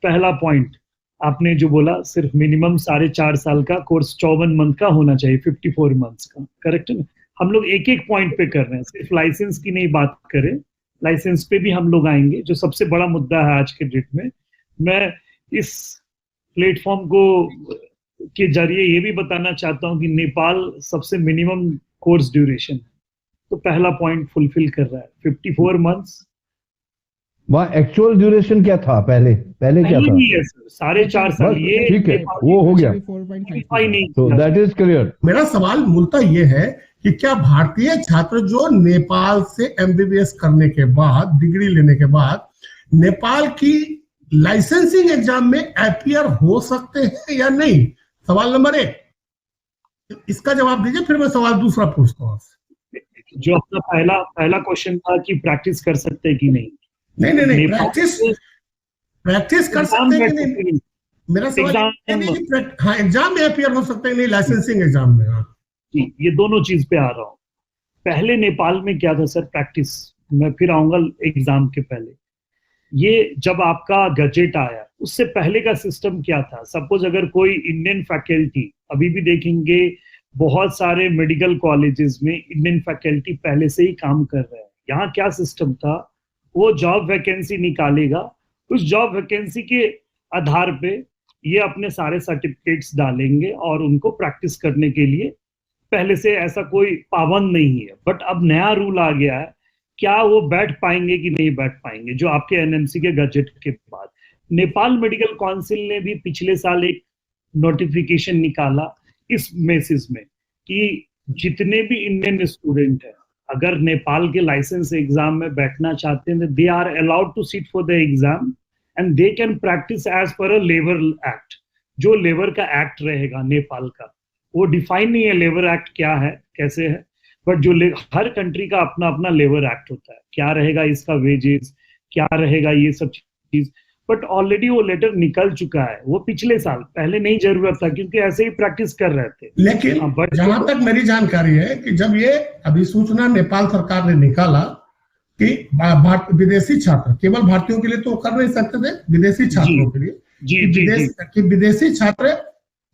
पहला पॉइंट आपने जो बोला, सिर्फ मिनिमम 4.5 साल का कोर्स 54 मंथ का होना चाहिए, 54 मंथ्स का, करेक्ट है ना? हम लोग एक एक पॉइंट पे कर रहे हैं, सिर्फ लाइसेंस की नहीं बात करें, लाइसेंस पे भी हम लोग आएंगे, जो सबसे बड़ा मुद्दा है आज के डेट में। मैं इस प्लेटफॉर्म को के जरिए ये भी बताना चाहता हूँ कि नेपाल सबसे मिनिमम कोर्स ड्यूरेशन है, तो पहला पॉइंट फुलफिल कर रहा है, 54 मंथ्स। वहाँ एक्चुअल ड्यूरेशन क्या था पहले क्या था? नहीं है सर, 4.5 साल। ये ठीक है, वो हो गया, 4.5 तो दैट इज क्लियर। मेरा सवाल मूलतः ये है कि क्या भारतीय छात्र जो नेपाल से एमबीबीएस करने के बाद, डिग्री लेने के बाद, नेपाल की लाइसेंसिंग एग्जाम में अपीयर हो सकते हैं या नहीं? सवाल नंबर 1, इसका जवाब दीजिए, फिर मैं सवाल दूसरा पूछता हूँ। जो अपना पहला क्वेश्चन था कि प्रैक्टिस कर सकते हैं कि नहीं। नहीं, प्रैक्टिस कर सकते हैं कि नहीं? मेरा सवाल हाँ, एग्जाम में अपीयर हो सकते हैं नहीं, लाइसेंसिंग एग्जाम में? हाँ जी, ये दोनों चीज पे आ रहा हूँ। पहले नेपाल में क्या था सर, प्रैक्टिस, मैं फिर आऊंगा एग्जाम के पहले। ये जब आपका गजेट आया, उससे पहले का सिस्टम क्या था? सपोज अगर कोई इंडियन फैकल्टी, अभी भी देखेंगे बहुत सारे मेडिकल कॉलेजेस में इंडियन फैकल्टी पहले से ही काम कर रहे हैं। यहाँ क्या सिस्टम था, वो जॉब वैकेंसी निकालेगा, उस जॉब वैकेंसी के आधार पे ये अपने सारे सर्टिफिकेट्स डालेंगे और उनको प्रैक्टिस करने के लिए पहले से ऐसा कोई पाबंद नहीं है। बट अब नया रूल आ गया है, क्या वो बैठ पाएंगे कि नहीं बैठ पाएंगे, जो आपके एनएमसी के गजेट के बाद। नेपाल मेडिकल काउंसिल ने भी पिछले साल एक नोटिफिकेशन निकाला इस बेसिस में कि जितने भी इंडियन स्टूडेंट हैं, अगर नेपाल के लाइसेंस एग्जाम में बैठना चाहते हैं, they are allowed to sit for the exam and they can practise as per a labour act. जो लेबर का एक्ट रहेगा नेपाल का, वो डिफाइन नहीं है लेबर एक्ट क्या है, कैसे है, बट जो हर कंट्री का अपना अपना लेबर एक्ट होता है, क्या रहेगा इसका वेजेस, क्या रहेगा ये सब चीज। बट ऑलरेडी वो लेटर निकल चुका है, वो पिछले साल, पहले नहीं जरूरत था क्योंकि ऐसे ही प्रैक्टिस कर रहे थे। लेकिन जहां तक मेरी जानकारी है कि जब ये अधिसूचना नेपाल सरकार ने निकाला कि विदेशी छात्र, केवल भारतीयों के लिए तो कर नहीं सकते थे, विदेशी छात्रों के लिए कि विदेशी छात्र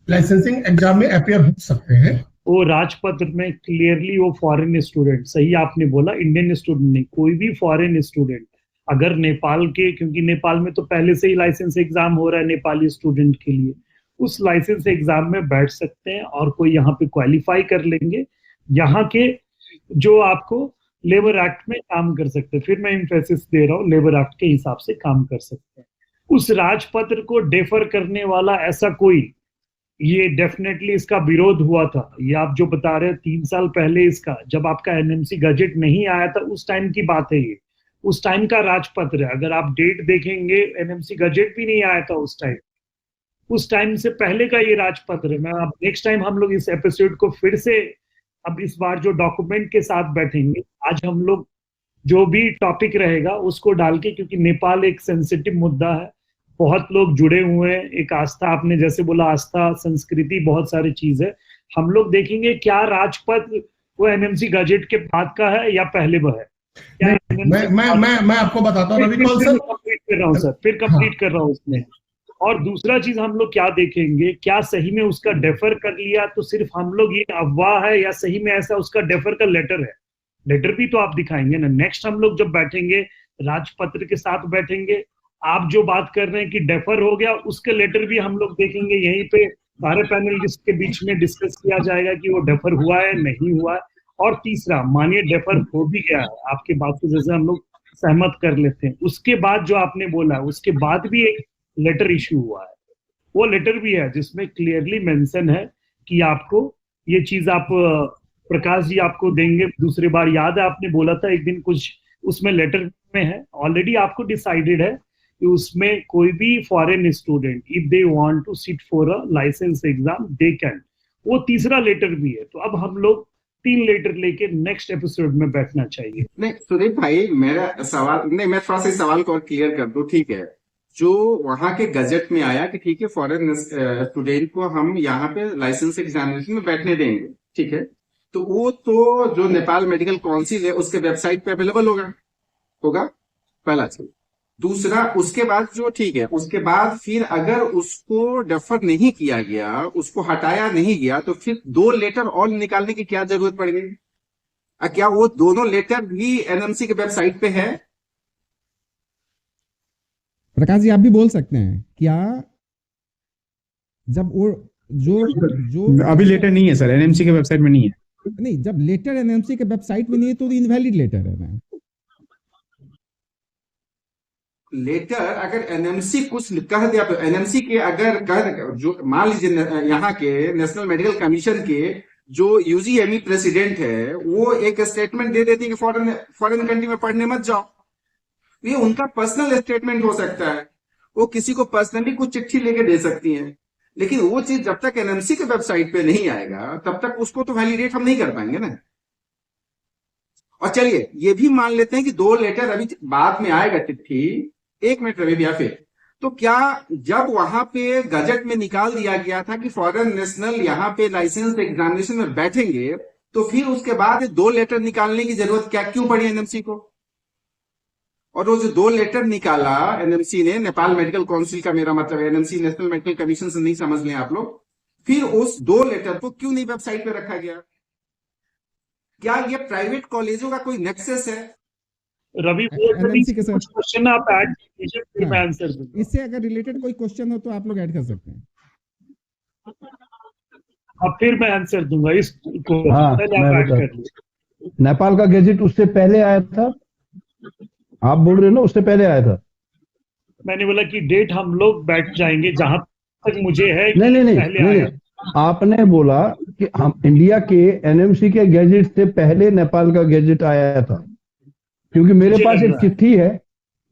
लाइसेंसिंग एग्जाम में अपियर हो सकते हैं। वो राजपत्र में क्लियरली वो फॉरेन स्टूडेंट, सही आपने बोला, इंडियन स्टूडेंट नहीं, कोई भी फॉरेन स्टूडेंट अगर नेपाल के, क्योंकि नेपाल में तो पहले से ही लाइसेंस एग्जाम हो रहा है नेपाली स्टूडेंट के लिए, उस लाइसेंस एग्जाम में बैठ सकते हैं और कोई यहाँ पे क्वालिफाई कर लेंगे, यहाँ के जो आपको लेबर एक्ट में काम कर सकते हैं। फिर मैं एम्फेसिस दे रहा हूँ, लेबर एक्ट के हिसाब से काम कर सकते हैं। उस राजपत्र को डेफर करने वाला ऐसा कोई, ये डेफिनेटली इसका विरोध हुआ था। ये आप जो बता रहे हैं 3 साल पहले इसका, जब आपका एनएमसी गजेट नहीं आया था, उस टाइम की बात है ये, उस टाइम का राजपत्र है। अगर आप डेट देखेंगे, एनएमसी गजेट भी नहीं आया था उस टाइम से पहले का ये राजपत्र है। मैं अब नेक्स्ट टाइम हम लोग इस एपिसोड को फिर से, अब इस बार जो डॉक्यूमेंट के साथ बैठेंगे, आज हम लोग जो भी टॉपिक रहेगा उसको डाल के, क्योंकि नेपाल एक सेंसिटिव मुद्दा है, बहुत लोग जुड़े हुए हैं, एक आस्था, आपने जैसे बोला आस्था, संस्कृति, बहुत सारी चीज है। हम लोग देखेंगे क्या राजपत्र वो एनएमसी गजेट के बाद का है या पहले वो है। मैं आपको बताता हूँ रवि कौल सर, कंप्लीट कर रहा हूँ सर, फिर कंप्लीट कर रहा हूँ उसमें। और दूसरा चीज हम लोग क्या देखेंगे, क्या सही में उसका डेफर कर लिया तो सिर्फ हम लोग ये अफवाह है, या सही में ऐसा उसका डेफर का लेटर है। लेटर भी तो आप दिखाएंगे ना। नेक्स्ट हम लोग जब बैठेंगे राजपत्र के साथ बैठेंगे, आप जो बात कर रहे हैं कि डेफर हो गया, उसके लेटर भी हम लोग देखेंगे, यहीं पे सारे पैनलिस्ट के बीच में डिस्कस किया जाएगा कि वो डेफर हुआ है नहीं हुआ है। और तीसरा, मानिए डेफर हो भी गया है, आपके बात को जैसे हम लोग सहमत कर लेते हैं, उसके बाद जो आपने बोला है, उसके बाद भी एक लेटर इश्यू हुआ है, वो लेटर भी है जिसमें क्लियरली मेंशन है कि आपको ये चीज आप प्रकाश जी आपको देंगे दूसरी बार। याद है आपने बोला था एक दिन कुछ, उसमें लेटर में है ऑलरेडी आपको डिसाइडेड है कि उसमें कोई भी foreign student if they want to sit for a licence exam they can. वो तीसरा लेटर भी है। तो अब हम लोग 3 लेटर लेके नेक्स्ट एपिसोड में बैठना चाहिए। नहीं सुदीप भाई, मेरा सवाल नहीं, मैं थोड़ा सा सवाल को और क्लियर कर दूं। ठीक है, जो वहां के गजट में आया कि ठीक है फॉरेन स्टूडेंट को हम यहाँ पे लाइसेंस एग्जामिनेशन में बैठने देंगे, ठीक है, तो वो तो जो नेपाल मेडिकल काउंसिल है उसके वेबसाइट पे अवेलेबल होगा पहला चीज। दूसरा, उसके बाद जो, ठीक है, उसके बाद फिर अगर उसको डेफर नहीं किया गया, उसको हटाया नहीं गया, तो फिर 2 लेटर और निकालने की क्या जरूरत पड़ गई? क्या वो दोनों लेटर भी एनएमसी के वेबसाइट पे है? प्रकाश जी आप भी बोल सकते हैं क्या, जब वो जो अभी लेटर नहीं है सर, एनएमसी के वेबसाइट में नहीं है। नहीं, जब लेटर एनएमसी के वेबसाइट में नहीं है तो इनवैलिड लेटर है ना। लेटर अगर एनएमसी कुछ कह दिया तो एनएमसी के अगर कह, जो मान लीजिए यहाँ के नेशनल मेडिकल कमीशन के जो यूजीएमई प्रेसिडेंट है, वो एक स्टेटमेंट दे देती है कि फॉरेन कंट्री में पढ़ने मत जाओ, ये उनका पर्सनल स्टेटमेंट हो सकता है। वो किसी को पर्सनली कुछ चिट्ठी लेके दे सकती हैं, लेकिन वो चीज जब तक एनएमसी के वेबसाइट पे नहीं आएगा तब तक उसको तो वैलिडेट हम नहीं कर पाएंगे ना। और चलिए ये भी मान लेते हैं कि 2 लेटर अभी बाद में आएगा चिट्ठी। 1 मिनट रवि भैया, फिर तो क्या जब वहां पे गजट में निकाल दिया गया था कि फॉरेन नेशनल यहाँ पे लाइसेंस एग्जामिनेशन में बैठेंगे, तो फिर उसके बाद 2 लेटर निकालने की जरूरत क्यों पड़ी एनएमसी को? और वो जो 2 लेटर निकाला एनएमसी ने, नेपाल मेडिकल काउंसिल का मेरा मतलब एनएमसी नेशनल मेडिकल कमीशन से नहीं समझ लें आप लोग, फिर उस 2 लेटर को क्यों नहीं वेबसाइट पे रखा गया? क्या ये प्राइवेट कॉलेजों का कोई नेक्सस है? रवि कुछ क्वेश्चन आप ऐड कीजिए, फिर मैं आंसर दूंगा। इससे अगर रिलेटेड कोई क्वेश्चन हो तो आप लोग ऐड कर सकते हैं। अब फिर मैं आंसर दूंगा इसको। हाँ, नेपाल का गैजेट उससे पहले आया था, आप बोल रहे हो ना उससे पहले आया था। मैंने बोला कि डेट हम लोग बैठ जाएंगे जहां तक मुझे है। नहीं, आपने बोला कि हम इंडिया के एनएमसी के गैजेट से पहले नेपाल का गैजेट आया था, क्योंकि मेरे पास एक चिट्ठी है,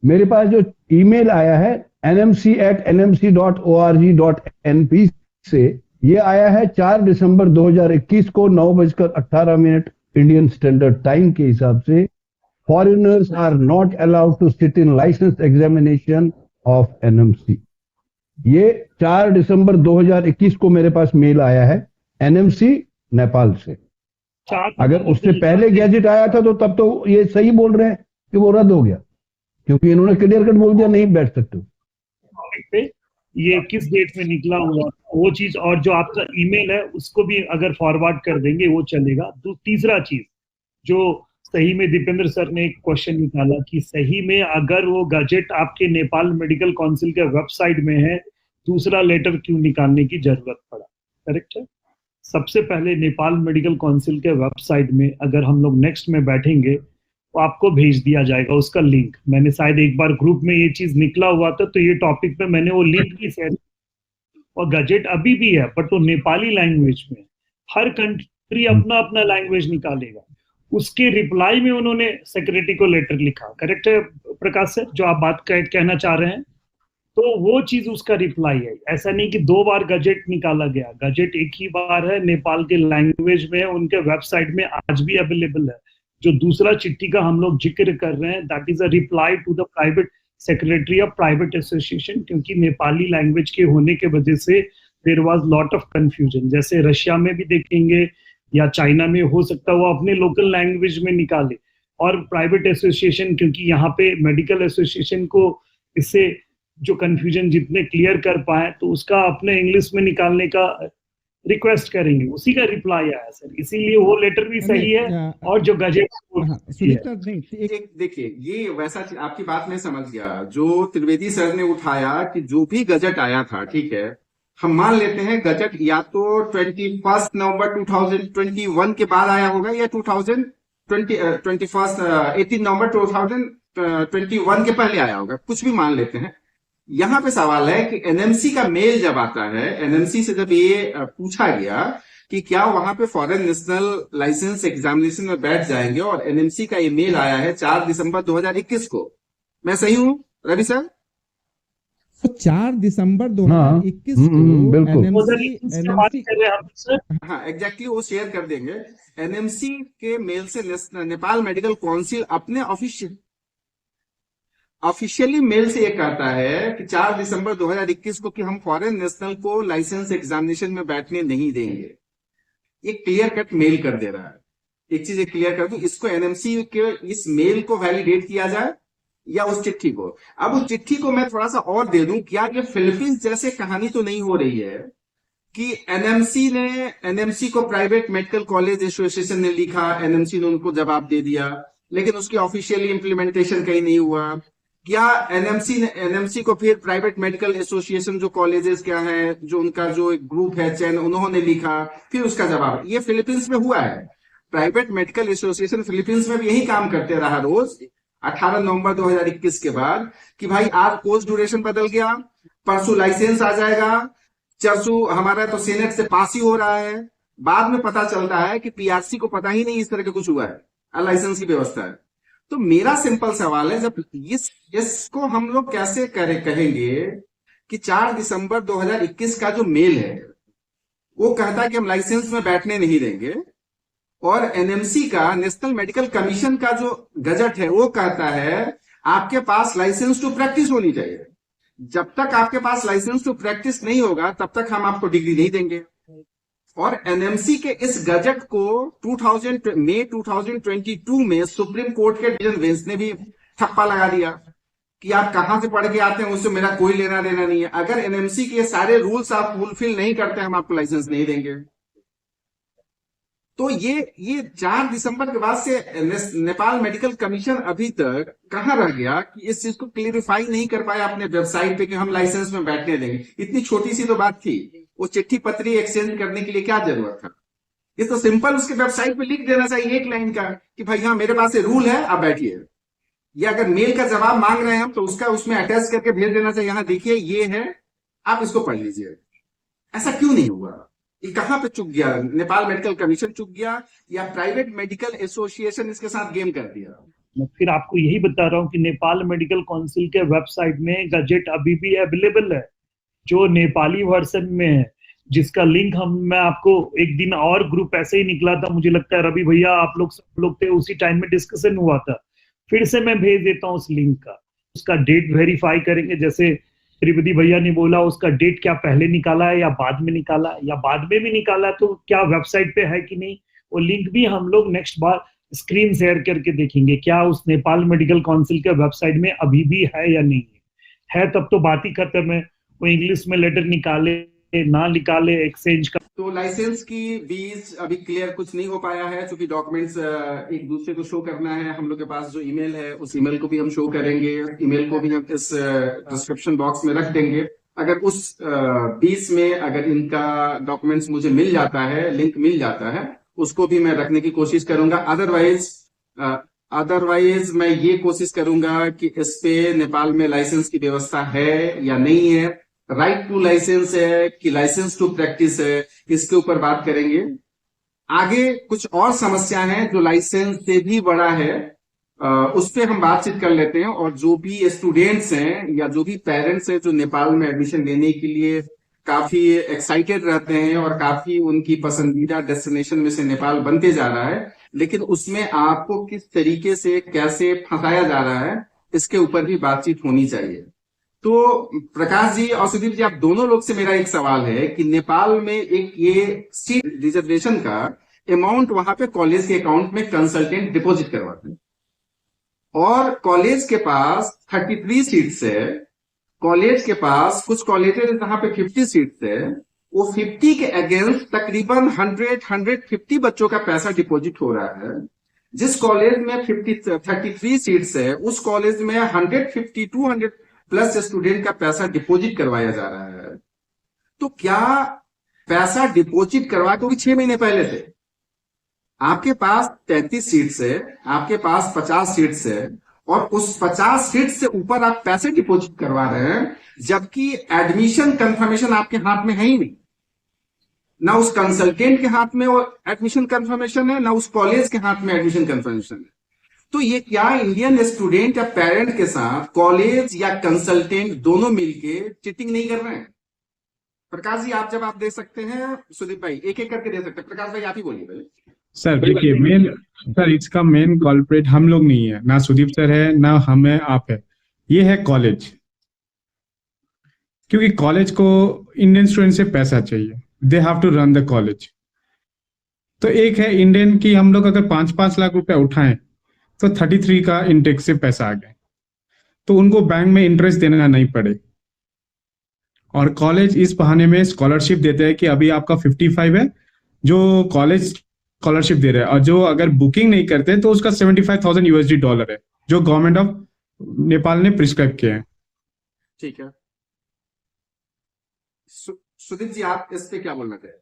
मेरे पास जो ईमेल आया है nmc@nmc.org.np से, ये आया है 4 दिसंबर 2021 को 9:18 इंडियन स्टैंडर्ड टाइम के हिसाब से। Foreigners are not allowed to sit in licence examination of NMC. ये 4 दिसंबर 2021 को मेरे पास मेल आया है एनएमसी नेपाल से। अगर उससे पहले गैजेट आया था तो तब तो ये सही बोल रहे हैं कि वो रद्द हो गया, क्योंकि इन्होंने क्लियर कट बोल दिया नहीं बैठ सकते। टॉपिक पे ये किस डेट में निकला हुआ वो चीज, और जो आपका ईमेल है उसको भी अगर फॉरवर्ड कर देंगे वो चलेगा। तीसरा चीज जो सही में दीपेंद्र सर ने एक क्वेश्चन निकाला कि सही में अगर वो गजेट आपके नेपाल मेडिकल काउंसिल के वेबसाइट में है, दूसरा लेटर क्यों निकालने की जरूरत पड़ा? करेक्ट है। सबसे पहले नेपाल मेडिकल काउंसिल के वेबसाइट में अगर हम लोग नेक्स्ट में बैठेंगे तो आपको भेज दिया जाएगा उसका लिंक। मैंने शायद एक बार ग्रुप में ये चीज निकला हुआ था तो ये टॉपिक पे मैंने वो लिंक भी शेयर, और गजेट अभी भी है बट वो नेपाली लैंग्वेज में। हर कंट्री अपना अपना लैंग्वेज निकालेगा। उसके रिप्लाई में उन्होंने सेक्रेटरी को लेटर लिखा। करेक्ट है प्रकाश सर, जो आप बात कहना चाह रहे हैं? तो वो चीज उसका रिप्लाई है। ऐसा नहीं कि 2 बार गजेट निकाला गया, गजेट एक ही बार है, नेपाल के लैंग्वेज में, उनके वेबसाइट में आज भी अवेलेबल है। जो दूसरा चिट्ठी का हम लोग जिक्र कर रहे हैं, that is a reply to the private secretary of private association, क्योंकि नेपाली लैंग्वेज के होने के वजह से there was lot of confusion. जैसे रशिया में भी देखेंगे या चाइना में, हो सकता है वो अपने लोकल लैंग्वेज में निकाले, और प्राइवेट एसोसिएशन क्योंकि यहाँ पे मेडिकल एसोसिएशन को इससे जो कंफ्यूजन जितने क्लियर कर पाए तो उसका अपने इंग्लिश में निकालने का रिक्वेस्ट करेंगे। उसी का रिप्लाई आया सर, इसीलिए वो लेटर भी सही है और जो गजेट एक देखिए, ये वैसा आपकी बात मैं समझ गया। जो त्रिवेदी सर ने उठाया कि जो भी गजट आया था, ठीक है, हम मान लेते हैं गजट या तो 21 नवंबर 2021 के बाद आया होगा या 18 नवंबर 2021 के पहले आया होगा, कुछ भी मान लेते हैं। यहाँ पे सवाल है कि एनएमसी का मेल जब आता है, एनएमसी से जब ये पूछा गया कि क्या वहां पे फॉरेन नेशनल लाइसेंस एग्जामिनेशन में बैठ जाएंगे, और एनएमसी का ये मेल आया है 4 दिसंबर 2021 को। मैं सही हूँ रवि सर? तो 4 दिसंबर 2021 को बिल्कुल हाँ एग्जैक्टली, वो शेयर कर देंगे। एनएमसी के मेल से नेपाल मेडिकल काउंसिल अपने ऑफिशियली मेल से ये कहता है कि 4 दिसंबर 2021 को कि हम फॉरेन नेशनल को लाइसेंस एग्जामिनेशन में बैठने नहीं देंगे। ये क्लियर कट मेल कर दे रहा है। एक चीज क्लियर कर दूं, इसको एनएमसी के इस मेल को वैलिडेट किया जाए या उस चिट्ठी को। अब उस चिट्ठी को मैं थोड़ा सा और दे दूं, क्या कि फिलीपींस जैसे कहानी तो नहीं हो रही है कि एनएमसी को प्राइवेट मेडिकल कॉलेज एसोसिएशन ने लिखा, एनएमसी ने उनको जवाब दे दिया, लेकिन उसकी ऑफिशियली इंप्लीमेंटेशन कहीं नहीं हुआ। क्या एनएमसी को फिर प्राइवेट मेडिकल एसोसिएशन जो कॉलेजेस क्या है, जो उनका जो एक ग्रुप है चैन, उन्होंने लिखा, फिर उसका जवाब। ये फिलीपींस में हुआ है। प्राइवेट मेडिकल एसोसिएशन फिलीपींस में भी यही काम करते रहा रोज 18 नवंबर 2021 के बाद कि भाई आज कोर्स ड्यूरेशन बदल गया, परसों लाइसेंस आ जाएगा, चरसों हमारा तो सेनेट से पास ही हो रहा है। बाद में पता चलता है कि पीआरसी को पता ही नहीं इस तरह का कुछ हुआ है, लाइसेंस की व्यवस्था है। तो मेरा सिंपल सवाल है, जब इसको हम लोग कैसे कहेंगे कि 4 दिसंबर 2021 का जो मेल है वो कहता है कि हम लाइसेंस में बैठने नहीं देंगे, और एनएमसी का नेशनल मेडिकल कमीशन का जो गजट है वो कहता है आपके पास लाइसेंस टू प्रैक्टिस होनी चाहिए। जब तक आपके पास लाइसेंस टू प्रैक्टिस नहीं होगा तब तक हम आपको डिग्री नहीं देंगे। और एनएमसी के इस गजट को मई 2022 में सुप्रीम कोर्ट के डिवीजन बेंच ने भी ठप्पा लगा दिया कि आप कहां से पढ़ के आते हैं उससे मेरा कोई लेना देना नहीं है। अगर एनएमसी के सारे रूल्स आप फुलफिल नहीं करते हम आपको लाइसेंस नहीं देंगे। तो ये 4 दिसंबर के बाद से नेपाल मेडिकल कमीशन अभी तक कहां रह गया कि इस चीज को क्लियरिफाई नहीं कर पाया अपने वेबसाइट पे कि हम लाइसेंस में बैठने देंगे। इतनी छोटी सी तो बात थी, वो चिट्ठी पत्री एक्सचेंज करने के लिए क्या जरूरत था? ये तो सिंपल उसके वेबसाइट पे लिख देना चाहिए एक लाइन का कि भाई हाँ मेरे पास ये रूल है, आप बैठिए। या अगर मेल का जवाब मांग रहे हैं हम तो उसका उसमें अटैच करके भेज देना चाहिए, यहाँ देखिए ये है, आप इसको पढ़ लीजिए। ऐसा क्यों नहीं हुआ? ये कहां पे चुक गया? नेपाल मेडिकल कमीशन चुक गया या प्राइवेट मेडिकल एसोसिएशन इसके साथ गेम कर दिया? मैं फिर आपको यही बता रहा हूँ कि नेपाल मेडिकल काउंसिल के वेबसाइट में गजेट अभी भी अवेलेबल है, जो नेपाली वर्जन में है, जिसका लिंक मैं आपको एक दिन और ग्रुप ऐसे ही निकला था, मुझे लगता है रवि भैया आप लोग सब लोग थे उसी टाइम में डिस्कशन हुआ था, फिर से मैं भेज देता हूँ उस लिंक का। उसका डेट वेरीफाई करेंगे, जैसे त्रिवेदी भैया ने बोला उसका डेट क्या पहले निकाला है या बाद में निकाला है, या बाद में भी निकाला तो क्या वेबसाइट पे है कि नहीं, वो लिंक भी हम लोग नेक्स्ट बार स्क्रीन शेयर करके देखेंगे क्या उस नेपाल मेडिकल काउंसिल के वेबसाइट में अभी भी है या नहीं है तब तो बात ही खत्म है। वो इंग्लिश में लेटर निकाले ना निकाले एक्सचेंज का। तो लाइसेंस की फीस अभी क्लियर कुछ नहीं हो पाया है, क्योंकि डॉक्यूमेंट्स एक दूसरे को शो करना है। हम लोग के पास जो ईमेल है उस ईमेल को भी हम शो करेंगे, ईमेल को भी हम इस डिस्क्रिप्शन बॉक्स में रख देंगे। अगर उस बीच में अगर इनका डॉक्यूमेंट्स मुझे मिल जाता है, लिंक मिल जाता है, उसको भी मैं रखने की कोशिश करूंगा। अदरवाइज मैं ये कोशिश करूंगा कि इस पे नेपाल में लाइसेंस की व्यवस्था है या नहीं है, राइट टू लाइसेंस है कि लाइसेंस टू प्रैक्टिस है, इसके ऊपर बात करेंगे। आगे कुछ और समस्या है जो लाइसेंस से भी बड़ा है, उस पर हम बातचीत कर लेते हैं। और जो भी स्टूडेंट्स हैं या जो भी पेरेंट्स हैं जो नेपाल में एडमिशन लेने के लिए काफी एक्साइटेड रहते हैं और काफी उनकी पसंदीदा डेस्टिनेशन में से नेपाल बनते जा रहा है, लेकिन उसमें आपको किस तरीके से कैसे फंसाया जा रहा है, इसके ऊपर भी बातचीत होनी चाहिए। तो प्रकाश जी और सुदीप जी, आप दोनों लोग से मेरा एक सवाल है कि नेपाल में एक ये सीट रिजर्वेशन का अमाउंट वहां पे कॉलेज के अकाउंट में कंसल्टेंट डिपॉजिट करवाते हैं, और कॉलेज के पास 33 सीट्स है। कॉलेज के पास कुछ कॉलेजेस जहां पे 50 सीट्स है, वो 50 के अगेंस्ट तकरीबन 150 बच्चों का पैसा डिपॉजिट हो रहा है। जिस कॉलेज में 33 सीट्स है, उस कॉलेज में 150-200 प्लस स्टूडेंट का पैसा डिपॉजिट करवाया जा रहा है। तो क्या पैसा डिपॉजिट करवा, क्योंकि 6 महीने पहले थे, आपके पास 33 सीट्स है, आपके पास 50 सीट्स है, और उस 50 सीट से ऊपर आप पैसे डिपॉजिट करवा रहे हैं, जबकि एडमिशन कंफर्मेशन आपके हाथ में है ही नहीं। ना उस कंसल्टेंट के हाथ में वो एडमिशन कंफर्मेशन है, ना उस कॉलेज के हाथ में एडमिशन कंफर्मेशन है। तो ये क्या इंडियन स्टूडेंट या पेरेंट के साथ कॉलेज या कंसल्टेंट दोनों मिलके चीटिंग नहीं कर रहे हैं? प्रकाश जी, आप जवाब दे सकते हैं, सुदीप भाई एक एक करके दे सकते हैं। प्रकाश भाई आप ही बोलिए पहले। सर देखिए, इसका मेन कॉल्प्रेट हम लोग नहीं है, ना सुदीप सर है, ना हम है, आप है, ये है कॉलेज। क्योंकि कॉलेज को इंडियन स्टूडेंट से पैसा चाहिए, they have to run the college. तो एक है इंडियन की, हम लोग अगर 5-5 लाख रुपया उठाएं तो 33 का इंटेक से पैसा आ गए, तो उनको बैंक में इंटरेस्ट देना नहीं पड़े। और कॉलेज इस बहाने में स्कॉलरशिप देते हैं कि अभी आपका 55 है, जो कॉलेज स्कॉलरशिप दे रहे हैं, और जो अगर बुकिंग नहीं करते तो उसका $75,000 है, जो गवर्नमेंट ऑफ नेपाल ने प्रिस्क्राइब किया है। ठीक है, सुदीप जी आप इस पे क्या बोलना चाहेंगे?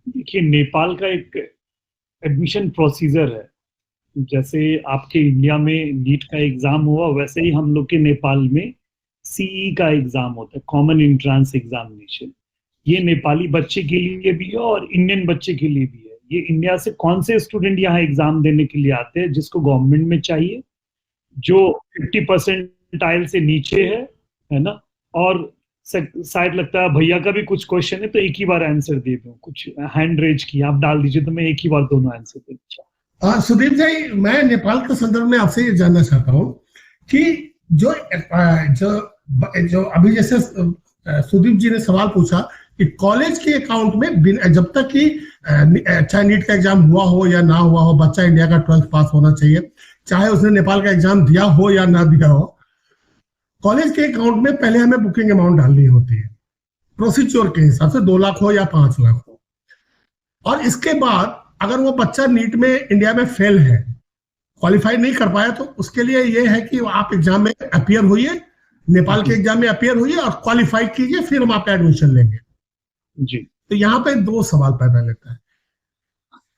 देखिए, नेपाल का एक एडमिशन प्रोसीजर है, जैसे आपके इंडिया में नीट का एग्जाम हुआ, वैसे ही हम लोग के नेपाल में सीई का एग्जाम होता है, कॉमन एंट्रेंस एग्जामिनेशन। ये नेपाली बच्चे के लिए भी है और इंडियन बच्चे के लिए भी है। ये इंडिया से कौन से स्टूडेंट यहाँ एग्जाम देने के लिए आते हैं जिसको गवर्नमेंट में चाहिए, जो 50% से नीचे है ना, और शायद लगता है भैया का भी कुछ क्वेश्चन है तो एक ही बार आंसर दे दूं, कुछ हैंड रेज किया आप डाल दीजिए तो मैं एक ही बार दोनों आंसर दे दूं। सुदीप जी, मैं नेपाल के संदर्भ में आपसे ये जानना चाहता हूँ कि जो जो अभी जैसे सुदीप जी ने सवाल पूछा कि कॉलेज के अकाउंट में जब तक कि चाहे नीट का एग्जाम हुआ हो या ना हुआ हो, बच्चा इंडिया का 12th पास होना चाहिए, चाहे उसने नेपाल का एग्जाम दिया हो या ना दिया हो, कॉलेज के अकाउंट में पहले हमें बुकिंग अमाउंट डालनी होती है प्रोसीजर के हिसाब से, 2 लाख हो या 5 लाख हो। और इसके बाद अगर वो बच्चा नीट में इंडिया में फेल है, क्वालिफाई नहीं कर पाया, तो उसके लिए ये है कि आप एग्जाम में अपीयर होइए, नेपाल के एग्जाम में अपीयर होइए और क्वालिफाई कीजिए, फिर हम आपका एडमिशन लेंगे जी। तो यहाँ पे 2 सवाल पैदा लेता है।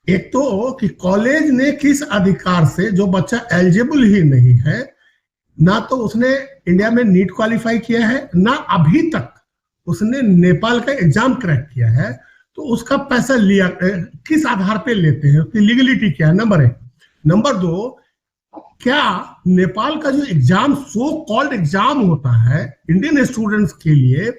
एक तो कि कॉलेज ने किस अधिकार से, जो बच्चा एलिजिबल ही नहीं है, ना तो उसने इंडिया में नीट क्वालिफाई किया है, ना अभी तक उसने नेपाल का एग्जाम क्रैक किया है, तो उसका पैसा लिया किस आधार पे लेते हैं, उसकी लीगलिटी क्या है, नंबर 1। नंबर 2, क्या नेपाल का जो एग्जाम सो कॉल्ड एग्जाम होता है इंडियन स्टूडेंट्स के लिए,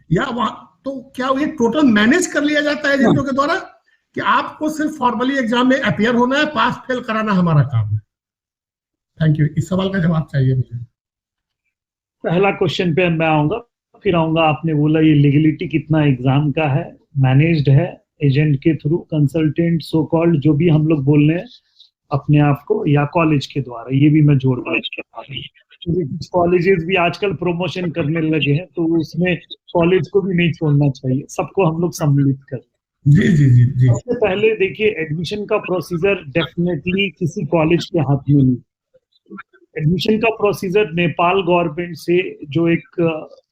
या वहां तो क्या ये टोटल मैनेज कर लिया जाता है एजेंटों के द्वारा, कि आपको सिर्फ फॉर्मली एग्जाम में अपीयर होना है, पास फेल कराना हमारा काम है? थैंक यू, इस सवाल का जवाब चाहिए मुझे। पहला क्वेश्चन पे मैं आऊंगा, फिर आऊंगा। आपने बोला ये लीगलिटी कितना एग्जाम का है, मैनेज्ड है एजेंट के थ्रू, कंसल्टेंट सो कॉल्ड, जो भी हम लोग बोल रहे हैं अपने आप को, या कॉलेज के द्वारा, ये भी मैं जोड़ रहा हूँ। कुछ कॉलेजेस भी आजकल प्रमोशन करने लगे हैं, तो उसमें कॉलेज को भी नहीं छोड़ना चाहिए, सबको हम लोग सम्मिलित करें। जी जी जी जी। सबसे पहले देखिए, एडमिशन का प्रोसीजर डेफिनेटली किसी कॉलेज के हाथ में नहीं। एडमिशन का प्रोसीजर नेपाल गवर्नमेंट से जो एक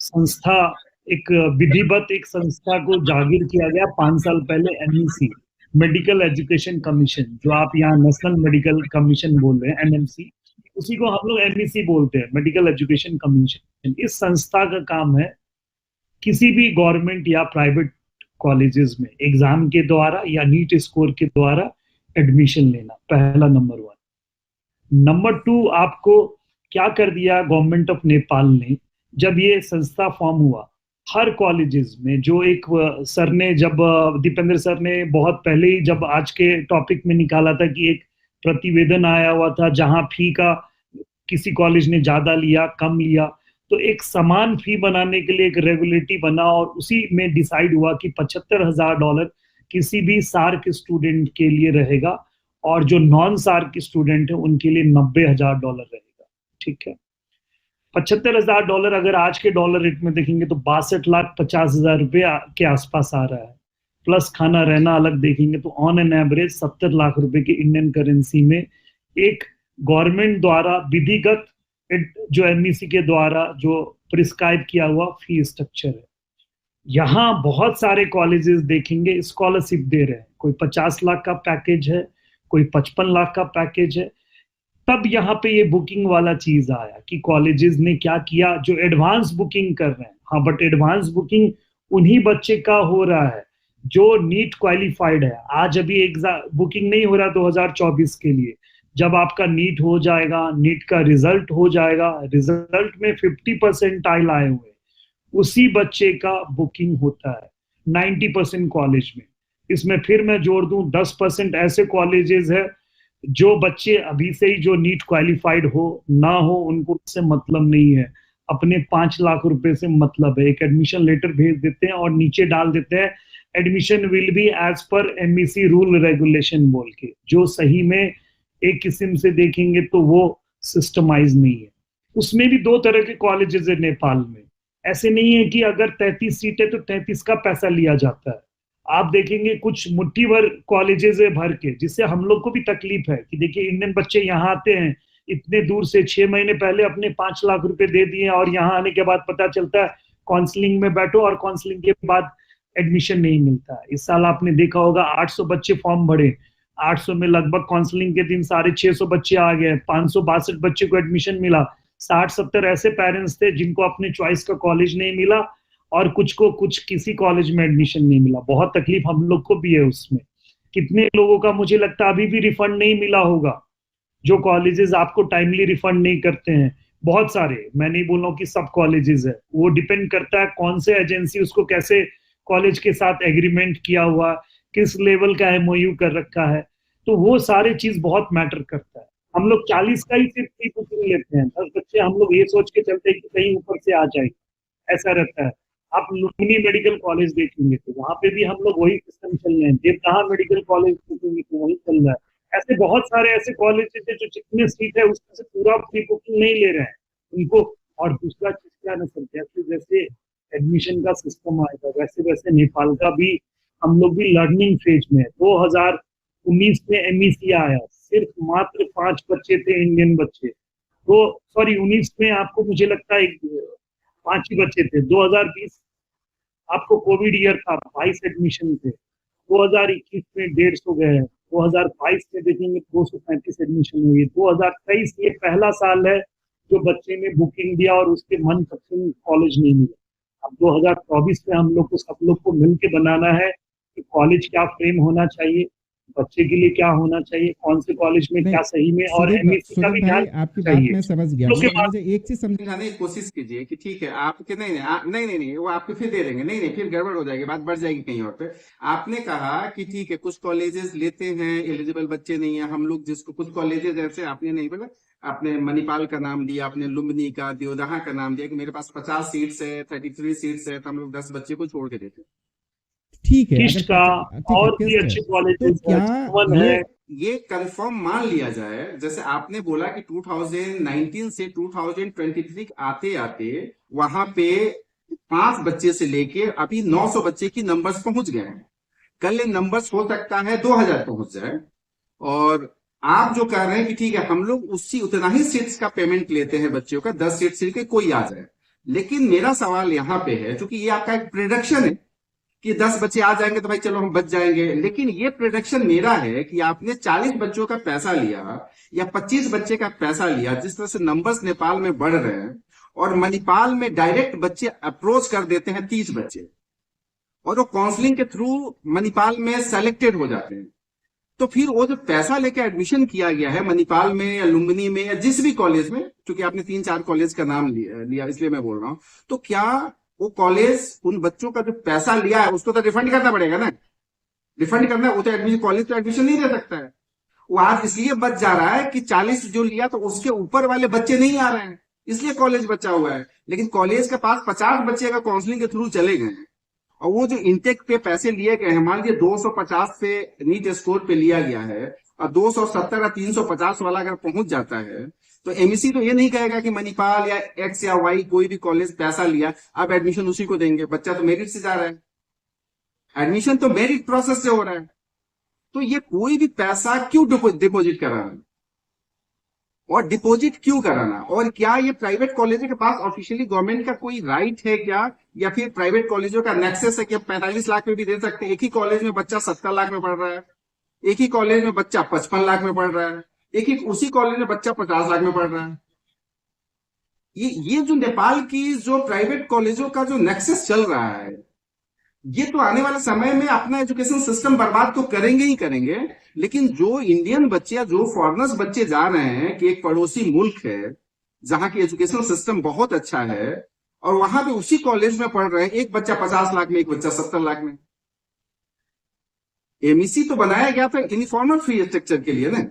संस्था, एक विधिवत एक संस्था को जागीर किया गया 5 साल पहले, एमईसी, मेडिकल एजुकेशन कमीशन, जो आप यहाँ नेशनल मेडिकल कमीशन बोल रहे हैं, एनएमसी, उसी को हम लोग एमईसी बोलते हैं, मेडिकल एजुकेशन कमीशन। इस संस्था का काम है किसी भी गवर्नमेंट या प्राइवेट कॉलेजेस में एग्जाम के द्वारा या नीट स्कोर के द्वारा एडमिशन लेना, पहला नंबर 1। नंबर 2, आपको क्या कर दिया गवर्नमेंट ऑफ नेपाल ने, जब ये संस्था फॉर्म हुआ, हर कॉलेजेस में, जो एक सर ने, जब दीपेंद्र सर ने बहुत पहले ही जब आज के टॉपिक में निकाला था कि एक प्रतिवेदन आया हुआ था जहां फी का किसी कॉलेज ने ज्यादा लिया, कम लिया, तो एक समान फी बनाने के लिए एक रेगुलेटरी बना और उसी में डिसाइड हुआ कि $75,000 किसी भी सार्क स्टूडेंट के लिए रहेगा और जो नॉन सार्क स्टूडेंट है उनके लिए $90,000 रहेगा। ठीक है, $75,000 अगर आज के डॉलर रेट में देखेंगे तो 62,50,000 रुपये के आसपास आ रहा है, प्लस खाना रहना अलग देखेंगे तो ऑन एन एवरेज 70 लाख रुपए के इंडियन करेंसी में एक गवर्नमेंट द्वारा विधिगत जो एमईसी के द्वारा जो प्रिस्क्राइब किया हुआ फी स्ट्रक्चर है। यहाँ बहुत सारे कॉलेजेस देखेंगे स्कॉलरशिप दे रहे हैं, कोई 50 लाख का पैकेज है, कोई 55 लाख का पैकेज है। तब यहाँ पे ये बुकिंग वाला चीज आया कि कॉलेजेस ने क्या किया, जो एडवांस बुकिंग कर रहे हैं, हाँ, बट एडवांस बुकिंग उन्हीं बच्चे का हो रहा है जो नीट क्वालिफाइड है। आज अभी एग्जाम बुकिंग नहीं हो रहा 2024 के लिए, जब आपका नीट हो जाएगा, नीट का रिजल्ट हो जाएगा, रिजल्ट में 50% आए हुए, उसी बच्चे का बुकिंग होता है 90% कॉलेज में। इसमें फिर मैं जोड़ दूं 10% ऐसे कॉलेजेस है जो बच्चे अभी से ही जो नीट क्वालिफाइड हो ना हो उनको उससे मतलब नहीं है, अपने 5 लाख रुपए से मतलब है। एक एडमिशन लेटर भेज देते हैं और नीचे डाल देते हैं admission will be as per MEC rule regulation बोल के, जो सही में एक किस्म से देखेंगे तो वो सिस्टमाइज नहीं है। उसमें भी 2 तरह के कॉलेजेस है नेपाल में। ऐसे नहीं है कि अगर 33 सीट है तो 33 का पैसा लिया जाता है। आप देखेंगे कुछ मुट्ठी भर कॉलेजेस है भर के, जिससे हम लोग को भी तकलीफ है कि देखिए इंडियन बच्चे यहाँ आते हैं इतने दूर से, 6 महीने पहले अपने 5 लाख रुपए दे दिए और यहाँ आने के बाद पता चलता है काउंसलिंग में बैठो और काउंसलिंग के बाद एडमिशन नहीं मिलता है। इस साल आपने देखा होगा 800 बच्चे फॉर्म भरे, 800 में लगभग काउंसलिंग के दिन साढ़े 600 बच्चे आ गए, 562 बच्चे को एडमिशन मिला। 60-70 ऐसे पेरेंट्स थे जिनको अपने चॉइस का कॉलेज नहीं मिला और कुछ को कुछ किसी कॉलेज में एडमिशन नहीं मिला। बहुत तकलीफ हम लोग को भी है उसमें। कितने लोगों का मुझे लगता है अभी भी रिफंड नहीं मिला होगा, जो कॉलेजेस आपको टाइमली रिफंड नहीं करते हैं। बहुत सारे, मैं नहीं बोल रहा हूँ कि सब कॉलेजेस है, वो डिपेंड करता है कौन से एजेंसी उसको कैसे कॉलेज के साथ एग्रीमेंट किया हुआ, किस लेवल का एमओयू कर रखा है, तो वो सारे चीज बहुत मैटर करता है। हम लोग 40 का ही सिर्फ प्री बुकिंग लेते हैं, 10 बच्चे हम लोग ये सोच के चलते हैं कि कहीं ऊपर से आ जाए, ऐसा रहता है। आप लुम्बिनी मेडिकल कॉलेज देखेंगे तो वहां पे भी हम लोग वही सिस्टम चल रहे हैं। देवकहा मेडिकल कॉलेज देखेंगे तो वही चल रहा है। ऐसे बहुत सारे ऐसे कॉलेज है जो जितने सीट है उसमें से पूरा प्री बुकिंग नहीं ले रहे हैं उनको। और दूसरा चीज क्या ना सर, जैसे जैसे एडमिशन का सिस्टम आएगा वैसे वैसे नेपाल का भी हम लोग भी लर्निंग फेज में है। 2019 में एमईसी आया, सिर्फ मात्र 5 बच्चे थे इंडियन बच्चे, तो सॉरी 19 में आपको मुझे लगता है 5 ही बच्चे थे। 2020 आपको कोविड ईयर था, 22 एडमिशन थे। 2021 में 150 गए हैं। 2022 में देखेंगे 235 एडमिशन हुई। 2023 ये पहला साल है जो बच्चे ने बुकिंग दिया और उसके मनपसंद कॉलेज नहीं मिला। अब 2024 में हम लोग को सब लोग को मिलकर बनाना है कि कॉलेज क्या फ्रेम होना चाहिए, बच्चे के लिए क्या होना चाहिए, कौन से कॉलेज में क्या सही में, और एमएससी का भी ध्यान आपकी बात मैं समझ गया। मुझे एक चीज समझाने की कोशिश कीजिए कि ठीक है आपके नहीं वो आपके फिर दे देंगे, नहीं फिर गड़बड़ हो जाएगी, बात बढ़ जाएगी कहीं और पे। आपने कहा कि ठीक है कुछ कॉलेजेस लेते हैं, एलिजिबल बच्चे नहीं है, हम लोग जिसको कुछ कॉलेजेस ऐसे, आपने नहीं बोला, आपने मणिपाल का नाम दिया, आपने लुम्बिनी का, देवदहा का नाम दिया कि मेरे पास 50 सीट्स है, 33 सीट्स है, तो हम लोग 10 बच्चे को छोड़ के देते। ठीक है, किस्ट का और भी अच्छे कॉलेजेस तो क्या है। ये कंफर्म मान लिया जाए, जैसे आपने बोला कि 2019 से 2023 आते आते वहां पे 5 बच्चे से लेके अभी 900 बच्चे की नंबर्स पहुंच गए हैं। कल ये नंबर्स हो सकता है 2000 पहुंच जाए। और आप जो कह रहे हैं कि ठीक है हम लोग उतना ही सीट्स का पेमेंट लेते हैं बच्चों का, 10 सीट से कोई आ जाए। लेकिन मेरा सवाल यहाँ पे है, क्योंकि ये आपका एक प्रिडिक्शन है कि 10 बच्चे आ जाएंगे तो भाई चलो हम बच जाएंगे, लेकिन ये प्रिडिक्शन मेरा है कि आपने 40 बच्चों का पैसा लिया या 25 बच्चे का पैसा लिया, जिस तरह से नंबर्स नेपाल में बढ़ रहे हैं, और मणिपाल में डायरेक्ट बच्चे अप्रोच कर देते हैं 30 बच्चे, और वो काउंसलिंग के थ्रू मणिपाल में सेलेक्टेड हो जाते हैं। तो फिर वो जो पैसा लेके एडमिशन किया गया है मणिपाल में या लुम्बिनी में या जिस भी कॉलेज में, क्योंकि आपने 3-4 कॉलेज का नाम लिया इसलिए मैं बोल रहा हूं, तो क्या वो कॉलेज उन बच्चों का जो पैसा लिया है उसको तो रिफंड करना पड़ेगा ना? रिफंड करना, वो तो एडमिशन, कॉलेज तो एडमिशन नहीं दे सकता है। वो आज इसलिए बच जा रहा है कि 40 जो लिया तो उसके ऊपर वाले बच्चे नहीं आ रहे हैं, इसलिए कॉलेज बचा हुआ है। लेकिन कॉलेज के पास 50 बच्चे का काउंसलिंग के थ्रू चले गए हैं, और वो जो इंटेक पे पैसे लिए गए हैं, मान लीजिए 250 से नीट स्कोर पे लिया गया है, और 270 या 350 वाला अगर पहुंच जाता है, तो एमईसी तो ये नहीं कहेगा कि मणिपाल या एक्स या वाई कोई भी कॉलेज पैसा लिया अब एडमिशन उसी को देंगे। बच्चा तो मेरिट से जा रहा है, एडमिशन तो मेरिट प्रोसेस से हो रहा है, तो ये कोई भी पैसा क्यों डिपॉजिट कराना, और डिपॉजिट क्यों कराना? और क्या ये प्राइवेट कॉलेजों के पास ऑफिशियली गवर्नमेंट का कोई राइट है क्या, या फिर प्राइवेट कॉलेजों का नेक्सेस है कि 45 लाख में भी दे सकते हैं? एक ही कॉलेज में बच्चा 70 लाख में पढ़ रहा है, एक ही कॉलेज में बच्चा 55 लाख में पढ़ रहा है, एक ही उसी कॉलेज में बच्चा 50 लाख में पढ़ रहा है। ये जो नेपाल की जो प्राइवेट कॉलेजों का जो नेक्सेस चल रहा है, ये तो आने वाले समय में अपना एजुकेशन सिस्टम बर्बाद तो करेंगे ही करेंगे। लेकिन जो इंडियन बच्चे या जो फॉरेनर्स बच्चे जा रहे हैं कि एक पड़ोसी मुल्क है जहां की एजुकेशन सिस्टम बहुत अच्छा है, और वहां पे उसी कॉलेज में पढ़ रहे हैं, एक बच्चा 50 लाख में, एक बच्चा 70 लाख में। एमईसी तो बनाया गया था यूनिफॉर्मल फी स्ट्रक्चर के लिए ना,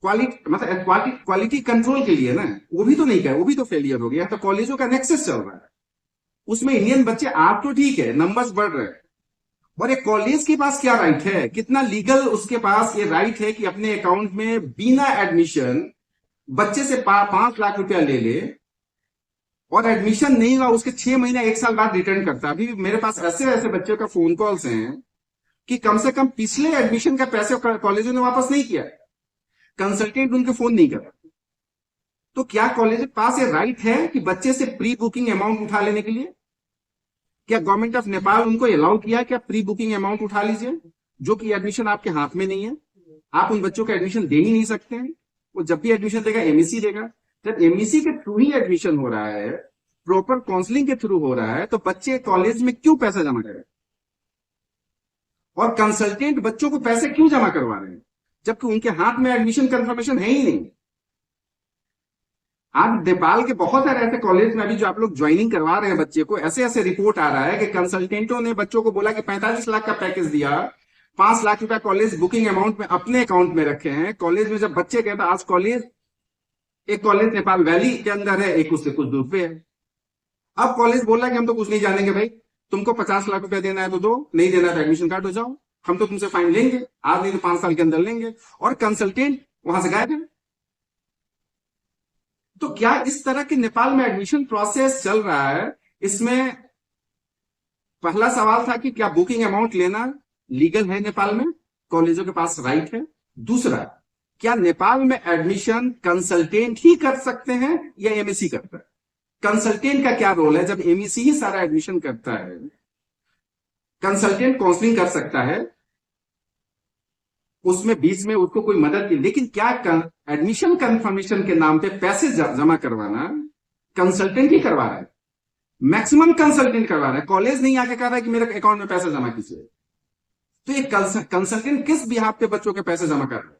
क्वालिटी कंट्रोल के लिए ना, वो भी तो नहीं किया, वो भी तो फेलियर हो गया। तो कॉलेजों का नेक्सेस चल रहा है, उसमें इंडियन बच्चे आप तो ठीक है, नंबर्स बढ़ रहे हैं, और एक कॉलेज के पास क्या राइट है, कितना लीगल उसके पास ये राइट है कि अपने अकाउंट में बिना एडमिशन बच्चे से 5 लाख रुपया ले ले, और एडमिशन नहीं हुआ उसके 6 महीने 1 साल बाद रिटर्न करता। अभी भी मेरे पास ऐसे ऐसे बच्चों का फोन कॉल्स हैं कि कम से कम पिछले एडमिशन का पैसे कॉलेजों ने वापस नहीं किया, कंसल्टेंट उनके फोन नहीं कर। तो क्या कॉलेज के पास ये राइट है कि बच्चे से प्री बुकिंग अमाउंट उठा लेने के लिए? क्या गवर्नमेंट ऑफ नेपाल उनको अलाउ किया कि आप प्री बुकिंग अमाउंट उठा लीजिए, जो कि एडमिशन आपके हाथ में नहीं है? आप उन बच्चों का एडमिशन दे ही नहीं सकते हैं। वो जब भी एडमिशन देगा एमईसी देगा। जब एमईसी के थ्रू ही एडमिशन हो रहा है, प्रॉपर काउंसलिंग के थ्रू हो रहा है, तो बच्चे कॉलेज में क्यों पैसा जमा करें? और कंसल्टेंट बच्चों को पैसे क्यों जमा करवा रहे हैं जबकि उनके हाथ में एडमिशन कंफर्मेशन है ही नहीं? आज नेपाल के बहुत सारे ऐसे कॉलेज में अभी जो आप लोग ज्वाइनिंग करवा रहे हैं बच्चे को, ऐसे ऐसे रिपोर्ट आ रहा है कि कंसल्टेंटों ने बच्चों को बोला कि 45 लाख का पैकेज दिया, 5 लाख रुपया कॉलेज बुकिंग अमाउंट में अपने अकाउंट में रखे हैं। कॉलेज में जब बच्चे गए, आज कॉलेज, एक कॉलेज नेपाल वैली के अंदर है, एक उससे कुछ दूर पे है। अब कॉलेज बोल रहा है कि हम तो कुछ नहीं जानेंगे भाई, तुमको 50 लाख रुपया देना है तो दो, नहीं देना है तो एडमिशन कार्ड हो जाओ, हम तो तुमसे फाइन लेंगे, आज नहीं तो 5 साल के अंदर लेंगे। और कंसल्टेंट वहां से गायब है। तो क्या इस तरह के नेपाल में एडमिशन प्रोसेस चल रहा है? इसमें पहला सवाल था कि क्या बुकिंग अमाउंट लेना लीगल है नेपाल में, कॉलेजों के पास राइट है? दूसरा, क्या नेपाल में एडमिशन कंसल्टेंट ही कर सकते हैं या एमईसी करता है? कंसल्टेंट का क्या रोल है जब एमईसी ही सारा एडमिशन करता है? कंसल्टेंट काउंसलिंग कर सकता है, उसमें बीच में उसको कोई मदद की, लेकिन क्या एडमिशन कंफर्मेशन के नाम पे पैसे जमा करवाना कंसल्टेंट ही करवा रहा है? मैक्सिमम कंसल्टेंट करवा रहा है, कॉलेज नहीं आके कह रहा है कि मेरे अकाउंट में पैसा जमा कीजिए। तो ये कंसल्टेंट किस बिहाफ पे बच्चों के पैसे जमा कर रहे हैं?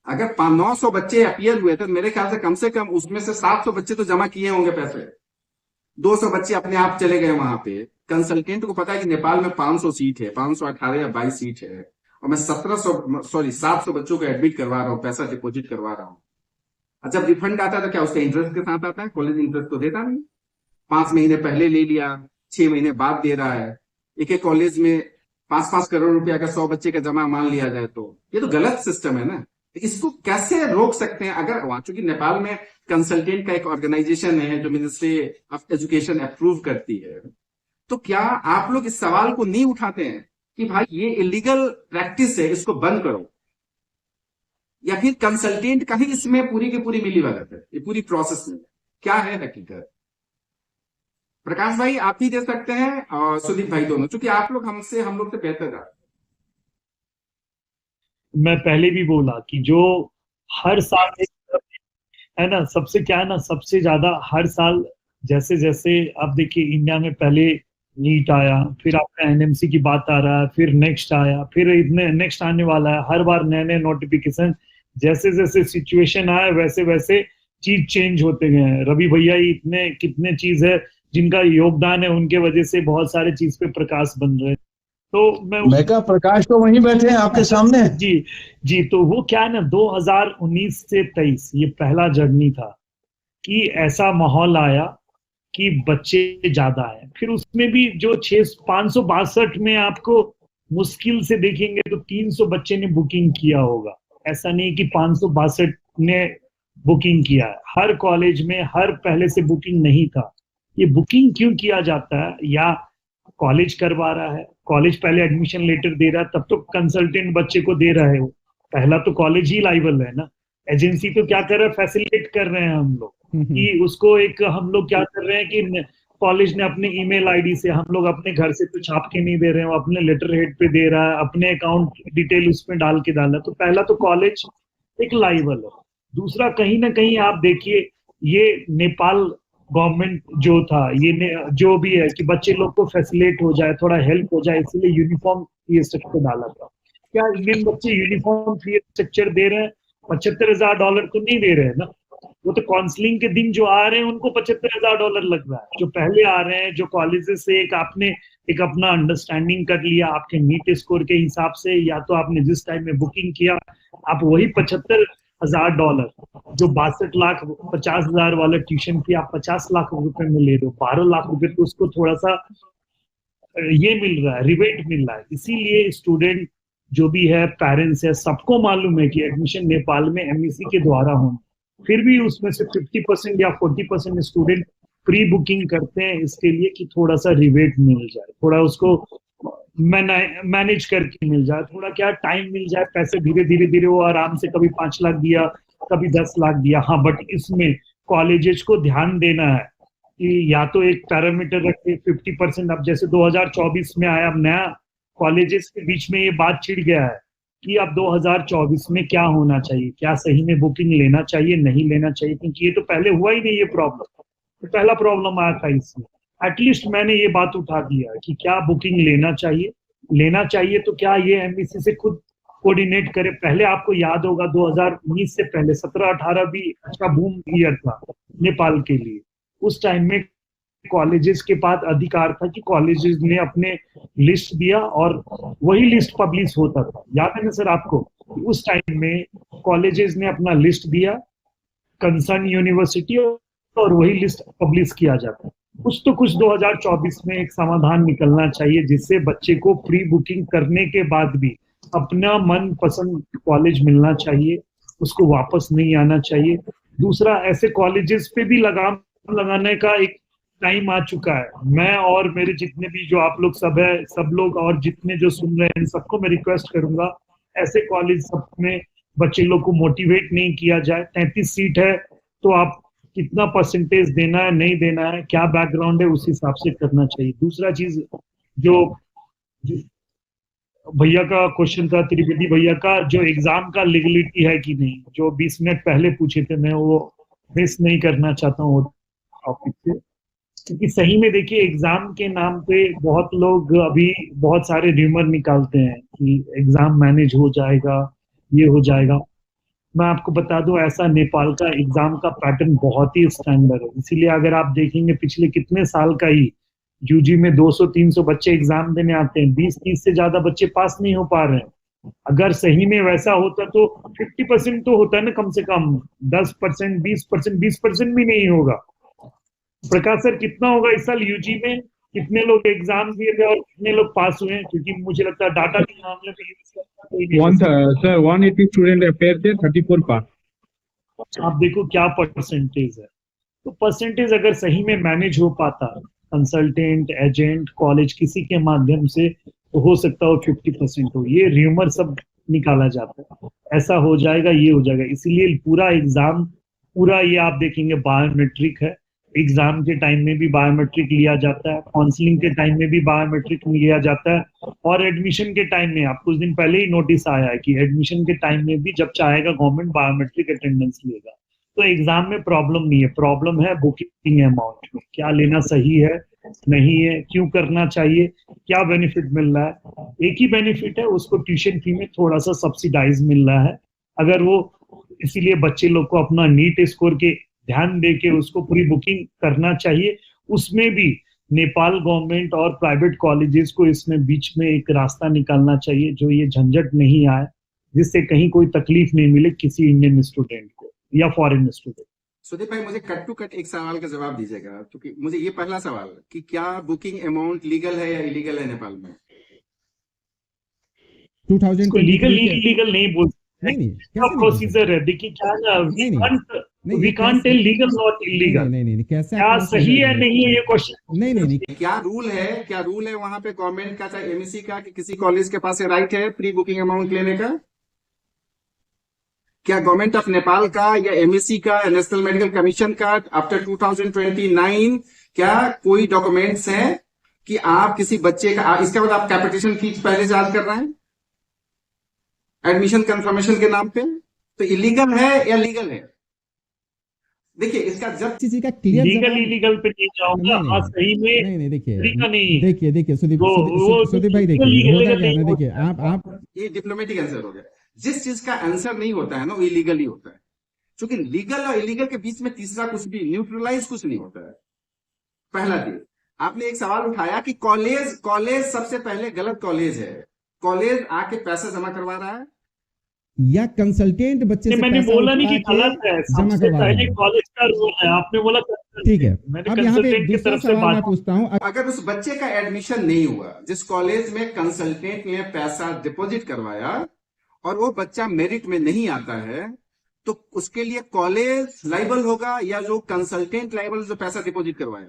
अगर 900 बच्चे अपीयर हुए थे, मेरे ख्याल से कम उसमें से 700 बच्चे तो जमा किए होंगे पैसे, 200 बच्चे अपने आप चले गए वहां पे। कंसल्टेंट को पता है कि नेपाल में 500 सीट है, 518 या 22 सीट है, और मैं 700 बच्चों को एडमिट करवा रहा हूँ, पैसा डिपॉजिट करवा रहा हूँ। जब रिफंड आता है तो क्या उसका इंटरेस्ट के साथ आता है? कॉलेज इंटरेस्ट तो देता नहीं। 5 महीने पहले ले लिया, 6 महीने बाद दे रहा है, एक एक कॉलेज में 5-5 करोड़ रुपया अगर 100 बच्चे का जमा मान लिया जाए तो ये तो गलत सिस्टम है ना। इसको कैसे रोक सकते हैं? अगर वहां, चूंकि नेपाल में कंसल्टेंट का एक ऑर्गेनाइजेशन है जो मिनिस्ट्री ऑफ एजुकेशन अप्रूव करती है, तो क्या आप लोग इस सवाल को नहीं उठाते हैं कि भाई ये इलीगल प्रैक्टिस है, इसको बंद करो? या फिर कंसल्टेंट का ही इसमें पूरी की पूरी मिलीभगत है ये पूरी प्रोसेस में? क्या है हकीकत? प्रकाश भाई आप ही दे सकते हैं और सुदीप भाई दोनों, क्योंकि आप लोग हम लोग से बेहतर जानते हैं। मैं पहले भी बोला कि जो हर साल है ना, सबसे क्या है ना, सबसे ज्यादा हर साल जैसे जैसे आप देखिए इंडिया में पहले नीट आया, फिर आपका एनएमसी की बात आ रहा है, फिर नेक्स्ट आया, फिर इतने नेक्स्ट आने वाला है, हर बार नए नए नोटिफिकेशन, जैसे जैसे सिचुएशन आया वैसे वैसे चीज चेंज होते गए हैं। रवि भैया ही इतने कितने चीज है जिनका योगदान है, उनके वजह से बहुत सारे चीज पे प्रकाश बन रहे हैं। तो मैं कहा प्रकाश तो वहीं बैठे हैं आपके सामने। जी तो वो क्या है ना, 2019 से 23 ये पहला जर्नी था कि ऐसा माहौल आया कि बच्चे ज्यादा है। फिर उसमें भी जो 562 में आपको मुश्किल से देखेंगे तो 300 बच्चे ने बुकिंग किया होगा। ऐसा नहीं कि 562 ने बुकिंग किया है, हर कॉलेज में हर पहले से बुकिंग नहीं था। ये बुकिंग क्यों किया जाता है? या कॉलेज करवा रहा है, कॉलेज पहले एडमिशन लेटर दे रहा है, तब तो कंसल्टेंट बच्चे को दे रहा है वो, पहला तो कॉलेज ही लाइबल है ना। एजेंसी तो क्या कर रहा है, फैसिलिटेट कर रहे हैं हम लोग कि उसको एक, हम लोग क्या कर रहे हैं कि कॉलेज ने अपने ईमेल आईडी से, हम लोग अपने घर से तो छाप के नहीं दे रहे हैं, वो अपने लेटर हेड पे दे रहा है, अपने अकाउंट डिटेल उसमें डाल के डाला। तो पहला तो कॉलेज एक लाइबल है। दूसरा, कहीं ना कहीं आप देखिए ये नेपाल गवर्नमेंट जो था, ये जो भी है कि बच्चे लोग को फैसिलिटेट हो जाए, थोड़ा हेल्प हो जाए, इसलिए यूनिफॉर्म फी स्ट्रक्चर डाला था। क्या इंडियन बच्चे यूनिफॉर्म फी स्ट्रक्चर दे रहे हैं? $75,000 तो नहीं दे रहे हैं ना। वो तो काउंसलिंग के दिन जो आ रहे हैं उनको $75,000 लग रहा है। जो पहले आ रहे हैं, जो कॉलेजेस से आपने एक अपना अंडरस्टैंडिंग कर लिया आपके नीट स्कोर के हिसाब से, या तो आपने जिस टाइम में बुकिंग किया, आप वही $75,000 जो 62,50,000 वाला ट्यूशन फी आप 50 लाख रुपए में ले रहे हो, 12 लाख रुपए तो उसको थोड़ा सा ये मिल रहा है, रिबेट मिल रहा है। इसीलिए स्टूडेंट जो भी है, पेरेंट्स है, सबको मालूम है कि एडमिशन नेपाल में एमईसी के द्वारा होना, फिर भी उसमें से 50% या 40% स्टूडेंट प्री बुकिंग करते हैं इसके लिए कि थोड़ा सा रिबेट मिल जाए, थोड़ा उसको मैनेज करके मिल जाए, थोड़ा क्या टाइम मिल जाए, पैसे धीरे धीरे धीरे वो आराम से कभी 5 लाख दिया, कभी 10 लाख दिया। हाँ, बट इसमें कॉलेजेस को ध्यान देना है कि या तो एक पैरामीटर रखे 50%। अब जैसे 2024 में आया, अब नया कॉलेजेस के बीच में ये बात छिड़ गया है कि अब 2024 में क्या होना चाहिए, क्या सही में बुकिंग लेना चाहिए, नहीं लेना चाहिए, क्योंकि ये तो पहले हुआ ही नहीं ये प्रॉब्लम। तो पहला प्रॉब्लम आया था इसमें। एटलीस्ट मैंने ये बात उठा दिया कि क्या बुकिंग लेना चाहिए तो क्या ये एमबीसी से खुद कोऑर्डिनेट करे। पहले आपको याद होगा 2019 से पहले 17-18 भी अच्छा बूम ईयर था नेपाल के लिए। उस टाइम में कॉलेजेस के पास अधिकार था कि कॉलेजेस ने अपने लिस्ट दिया और वही लिस्ट पब्लिश होता था। याद है ना सर आपको? उस टाइम में कॉलेजेस ने अपना लिस्ट दिया, कंसर्न यूनिवर्सिटी, और वही लिस्ट पब्लिश किया जाता। कुछ तो कुछ 2024 में एक समाधान निकलना चाहिए जिससे बच्चे को प्री बुकिंग करने के बाद भी अपना मन पसंद कॉलेज मिलना चाहिए, उसको वापस नहीं आना चाहिए। दूसरा, ऐसे कॉलेजेस पे भी लगाम लगाने का एक टाइम आ चुका है। मैं और मेरे जितने भी जो आप लोग सब है, सब लोग और जितने जो सुन रहे हैं, सबको मैं रिक्वेस्ट करूंगा, ऐसे कॉलेज सब में बच्चे लोग को मोटिवेट नहीं किया जाए। 33 सीट है तो आप कितना परसेंटेज देना है, नहीं देना है, क्या बैकग्राउंड है, उस हिसाब से करना चाहिए। दूसरा चीज जो भैया का क्वेश्चन था, त्रिवेदी भैया का, जो एग्जाम का लीगलिटी है कि नहीं, जो 20 मिनट पहले पूछे थे, मैं वो मिस नहीं करना चाहता हूँ टॉपिक से, क्योंकि सही में देखिए एग्जाम के नाम पे बहुत लोग अभी बहुत सारे र्यूमर निकालते हैं कि एग्जाम मैनेज हो जाएगा, ये हो जाएगा। मैं आपको बता दूं, ऐसा नेपाल का एग्जाम का पैटर्न बहुत ही स्टैंडर्ड है। इसीलिए अगर आप देखेंगे पिछले कितने साल का ही यूजी में 200-300 बच्चे एग्जाम देने आते हैं, 20-30 से ज्यादा बच्चे पास नहीं हो पा रहे हैं। अगर सही में वैसा होता तो 50% तो होता है ना, कम से कम 10%, 20%, 20% भी नहीं होगा। प्रकाश सर, कितना होगा इस साल यूजी में? कितने लोग एग्जाम दिए थे और कितने लोग पास हुए हैं, क्योंकि मुझे लगता है डाटा के मामले में कोई नहीं हो One, सकता। sir, 180 student appeared there, 34 passed. आप देखो क्या परसेंटेज है। तो परसेंटेज अगर सही में मैनेज हो पाता, कंसल्टेंट, एजेंट, कॉलेज किसी के माध्यम से, तो हो सकता हो 50% हो। ये र्यूमर सब निकाला जाता है, ऐसा हो जाएगा, ये हो जाएगा। इसीलिए पूरा एग्जाम, पूरा ये आप देखेंगे बायोमेट्रिक है। एग्जाम के टाइम में भी बायोमेट्रिक लिया जाता है, काउंसलिंग के टाइम में भी बायोमेट्रिक लिया जाता है, और एडमिशन के टाइम में आप कुछ दिन पहले ही नोटिस आया है कि एडमिशन के टाइम में भी जब चाहेगा गवर्नमेंट बायोमेट्रिक अटेंडेंस लेगा। तो एग्जाम में प्रॉब्लम नहीं है, प्रॉब्लम है बुकिंग अमाउंट में, क्या लेना सही है नहीं है, क्यों करना चाहिए, क्या बेनिफिट मिल रहा है। एक ही बेनिफिट है, उसको ट्यूशन फी में थोड़ा सा सब्सिडाइज मिल रहा है। अगर वो, इसीलिए बच्चे लोग को अपना नीट स्कोर के ध्यान दे के उसको पूरी बुकिंग करना चाहिए। उसमें भी नेपाल गवर्नमेंट और प्राइवेट कॉलेजेस को इसमें बीच में एक रास्ता निकालना चाहिए, जो ये झंझट नहीं आए, जिससे कहीं कोई तकलीफ नहीं मिले किसी इंडियन स्टूडेंट को या फॉरेन स्टूडेंट। सुदीप भाई, मुझे कट टू कट एक सवाल का जवाब दीजिएगा, क्योंकि मुझे ये पहला सवाल कि क्या बुकिंग अमाउंट लीगल है या इलीगल है नेपाल में? 2023 लीगल के- इलीगल नहीं बोल नहीं नहीं क्या कैसे नहीं बोल प्रोसीजर है। देखिए क्या ना, नहीं, नहीं, वी ये कांट टेल लीगल नॉट सकते? इलीगल। नहीं नहीं नहीं कैसे क्या आप सही है नहीं है ये क्वेश्चन। नहीं नहीं नहीं क्या रूल है वहां पे गवर्नमेंट का, चाहे एमएससी का, कि किसी कॉलेज के पास राइट है प्री बुकिंग अमाउंट लेने का? क्या गवर्नमेंट ऑफ नेपाल का या एमएससी का, नेशनल मेडिकल कमीशन का, आफ्टर 2029 क्या कोई डॉक्यूमेंट्स हैं कि आप किसी बच्चे का, इसके बाद आप कैपिटेशन फीस पहले चार्ज कर रहे हैं एडमिशन कंफर्मेशन के नाम पे? तो इलीगल है या लीगल है? देखिए इसका जब चीज का क्लियर लीगल इलीगल पे नहीं जाऊंगा। नहीं, हाँ सही में नहीं देखिए तरीका नहीं है। देखिए सुदीप वो सुदीप भाई देखिए illegal होता क्या नहीं है ना, देखिए होता। आप ये डिप्लोमेटिक आंसर हो गया। जिस चीज का आंसर नहीं होता है ना, वो इलीगल ही होता है। क्योंकि लीगल और इलीगल के बीच में तीसरा कुछ भी, न्यूट्रलाइज कुछ नहीं होता है। पहला चीज, आपने एक सवाल उठाया कि कॉलेज सबसे पहले गलत कॉलेज है। कॉलेज आके पैसा जमा करवा रहा है, या कंसल्टेंट बच्चे से मैंने पैसा बोला नहीं कि उठा के गलत है, जमा सबसे करवा रहे पहले हैं। कॉलेज का रूल है। आपने बोला ठीक है, मैंने अब यहाँ पे कंसल्टेंट की दूसरा तरफ से सवाल मैं बात। पूछता हूँ। अगर उस बच्चे का एडमिशन नहीं हुआ जिस कॉलेज में कंसल्टेंट ने पैसा डिपॉजिट करवाया, और वो बच्चा मेरिट में नहीं आता है, तो उसके लिए कॉलेज लाइबल होगा या जो कंसल्टेंट लाइबल जो पैसा डिपॉजिट करवाया?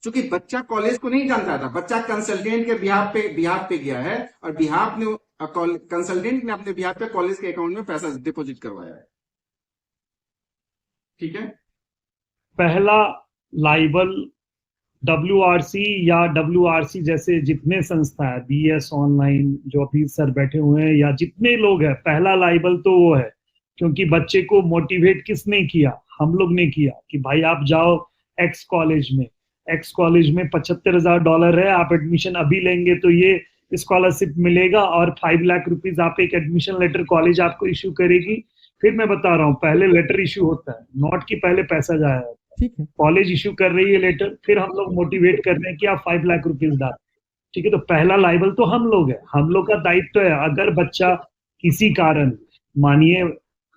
क्योंकि बच्चा कॉलेज को नहीं जानता था, बच्चा कंसल्टेंट के बिहाफ पे गया है, और बिहाफ ने, कंसल्टेंट ने अपने बिहाफ पे कॉलेज के अकाउंट में पैसा डिपॉजिट करवाया है। ठीक है, पहला लाइबल WRC या WRC जैसे जितने संस्था है, BS ऑनलाइन जो अभी सर बैठे हुए हैं, या जितने लोग हैं, पहला लाइबल तो वो है। क्योंकि बच्चे को मोटिवेट किसने किया? हम लोग ने किया कि भाई आप जाओ एक्स कॉलेज में $75,000 है, आप एडमिशन अभी लेंगे तो ये स्कॉलरशिप मिलेगा, और 5 लाख रुपीज आप एक एडमिशन लेटर कॉलेज आपको इश्यू करेगी। फिर मैं बता रहा हूँ, पहले लेटर इश्यू होता है, नॉट कि पहले पैसा जाया। ठीक है, कॉलेज इश्यू कर रही है लेटर, फिर हम लोग मोटिवेट कर रहे हैं कि आप 5 लाख रुपीज डाल। ठीक है, तो पहला लाइबल तो हम लोग है, हम लोग का दायित्व है। अगर बच्चा किसी कारण, मानिए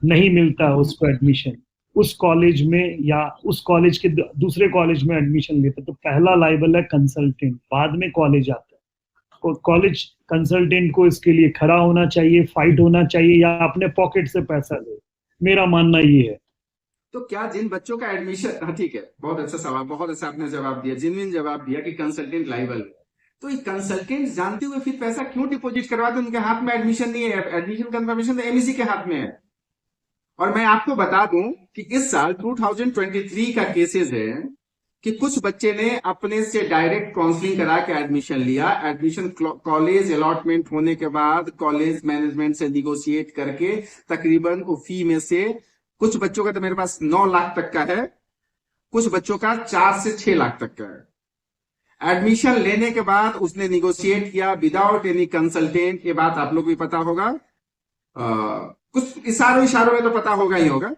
नहीं मिलता उसको एडमिशन उस कॉलेज में, या उस कॉलेज के दूसरे कॉलेज में एडमिशन लेता, तो पहला लाइबल है कंसल्टेंट, बाद में कॉलेज आता है। कॉलेज कंसल्टेंट को इसके लिए खड़ा होना चाहिए, फाइट होना चाहिए, या अपने पॉकेट से पैसा दे। मेरा मानना ये है। तो क्या जिन बच्चों का एडमिशन, हाँ ठीक है, बहुत अच्छा सवाल, बहुत अच्छा आपने जवाब दिया, जेन्युइन जवाब दिया कि कंसल्टेंट लाइबल है। तो ये कंसल्टेंट जानते हुए फिर पैसा क्यों डिपॉजिट करवाते? उनके हाथ में एडमिशन नहीं है, एडमिशन कंफर्मेशन तो एमएससी के हाथ में है। और मैं आपको बता दूं कि इस साल 2023 का केसेस है कि कुछ बच्चे ने अपने से डायरेक्ट काउंसलिंग करा के एडमिशन लिया, एडमिशन कॉलेज अलॉटमेंट होने के बाद कॉलेज मैनेजमेंट से निगोशिएट करके तकरीबन वो फी में से, कुछ बच्चों का तो मेरे पास 9 लाख तक का है, कुछ बच्चों का 4 से 6 लाख तक का है। एडमिशन लेने के बाद उसने निगोशिएट किया विदाउट एनी कंसल्टेंट। ये बात आप लोग भी पता होगा, कुछ इशारों में तो पता होगा ही होगा।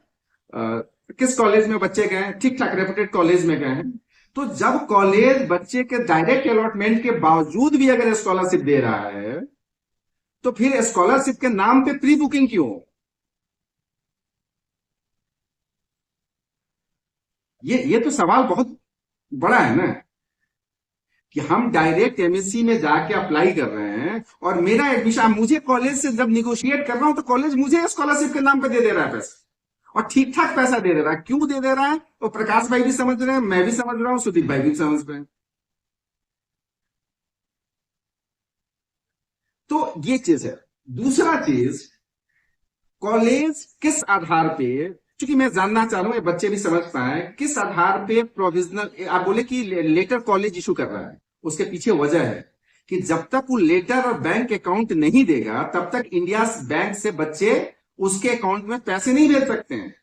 किस कॉलेज में बच्चे गए, ठीक ठाक रेपुटेड कॉलेज में गए हैं। तो जब कॉलेज बच्चे के डायरेक्ट अलॉटमेंट के बावजूद भी अगर स्कॉलरशिप दे रहा है, तो फिर स्कॉलरशिप के नाम पे प्री बुकिंग क्यों? ये तो सवाल बहुत बड़ा है ना, कि हम डायरेक्ट एमएससी में जाके अप्लाई कर रहे हैं और मेरा एडमिशन, मुझे कॉलेज से जब निगोशिएट कर रहा हूं तो कॉलेज मुझे स्कॉलरशिप के नाम पे दे दे रहा है पैसा, और ठीक ठाक पैसा दे दे रहा है। क्यों दे दे रहा है? तो प्रकाश भाई भी समझ रहे हैं, मैं भी समझ रहा हूं, सुदीप भाई भी समझ रहे हैं। तो ये चीज है। दूसरा चीज, कॉलेज किस आधार पे, क्योंकि मैं जानना चाह रहा हूं, ये बच्चे भी समझ पाए, किस आधार पे प्रोविजनल, आप बोले कि लेटर कॉलेज इशू कर रहा है, उसके पीछे वजह है कि जब तक वो लेटर और बैंक अकाउंट नहीं देगा तब तक इंडिया बैंक से बच्चे उसके अकाउंट में पैसे नहीं भेज सकते हैं।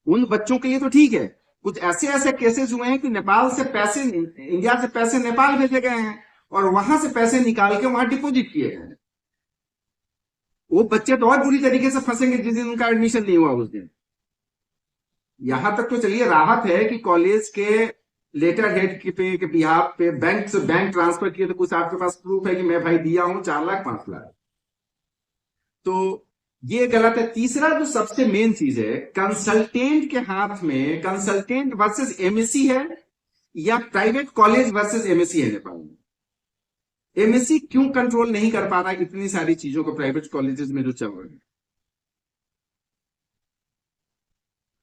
उन बच्चों के लिए तो ठीक है, कुछ ऐसे ऐसे केसेस हुए हैं कि नेपाल से पैसे, इंडिया से पैसे नेपाल भेजे गए हैं और वहां से पैसे निकाल के वहां डिपॉजिट किए गए हैं। वो बच्चे तो और बुरी तरीके से फंसेंगे जिस दिन उनका एडमिशन नहीं हुआ उस दिन। यहां तक तो चलिए राहत है कि कॉलेज के लेटर हेड के बिहाफ पे बैंक से बैंक ट्रांसफर किए तो कुछ आपके पास प्रूफ है कि मैं भाई दिया हूं 4 लाख 5 लाख। तो ये गलत है। तीसरा जो सबसे मेन चीज है, कंसल्टेंट के हाथ में, कंसल्टेंट वर्सेस एमएससी है या प्राइवेट कॉलेज वर्सेस एमएससी है नेपाल में। एमएससी क्यों कंट्रोल नहीं कर पा रहा है इतनी सारी चीजों को प्राइवेट कॉलेजेस में जो चल रहे हैं?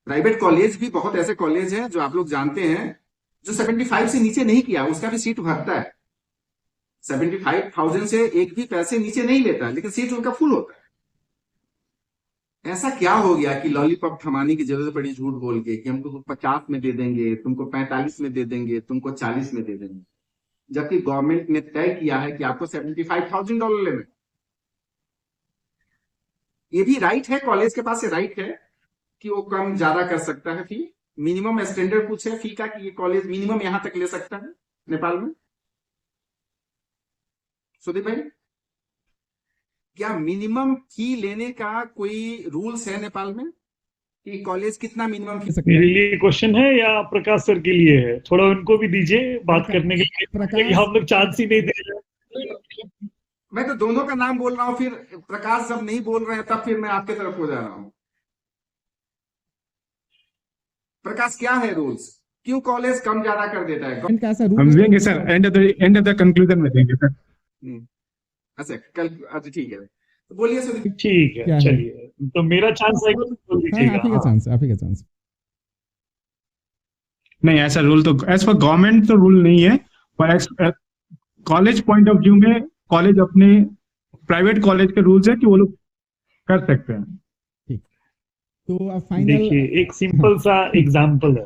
प्राइवेट कॉलेज भी बहुत ऐसे कॉलेज हैं जो आप लोग जानते हैं जो 75 से नीचे नहीं किया उसका भी सीट भरता है। 75,000 से एक भी पैसे नीचे नहीं लेता, लेकिन सीट उनका फुल होता है। ऐसा क्या हो गया कि लॉलीपॉप थमाने की जरूरत पड़ी झूठ बोल के कि हमको 50 में दे देंगे, तुमको 45 में दे देंगे, तुमको 40 में दे देंगे, जबकि गवर्नमेंट ने तय किया है कि आपको $75,000 लेना। ये भी राइट है, कॉलेज के पास ये राइट है कि वो कम ज्यादा कर सकता है फी। मिनिमम स्टैंडर्ड कुछ है फी का कि ये कॉलेज मिनिमम यहां तक ले सकता है नेपाल में। सुदीप भाई, क्या मिनिमम फी लेने का कोई रूल्स है नेपाल में कि कॉलेज कितना मिनिमम फी? मेरे लिए क्वेश्चन है या प्रकाश सर के लिए है? थोड़ा उनको भी दीजिए बात करने के लिए, हम लोग चांस ही नहीं दे रहे। मैं तो दोनों का नाम बोल रहा हूं, फिर प्रकाश जब नहीं बोल रहे हैं तब फिर मैं आपके तरफ हो जा रहा हूं। प्रकाश, क्या है रूल्स? क्यों कॉलेज कम ज्यादा कर देता है? हम देंगे sir, end of the conclusion में देंगे सर। अच्छा कल, अच्छा ठीक है, तो बोलिए सर। ठीक है, चलिए, तो मेरा चांस है, बोल दीजिएगा। आप ही का चांस। नहीं, ऐसा रूल तो एज पर गवर्नमेंट तो रूल नहीं है, पर कॉलेज पॉइंट ऑफ व्यू में कॉलेज अपने प्राइवेट कॉलेज के रूल्स है कि वो लोग कर सकते हैं। तो अब फाइनल देखिए, एक सिंपल सा एग्जांपल है।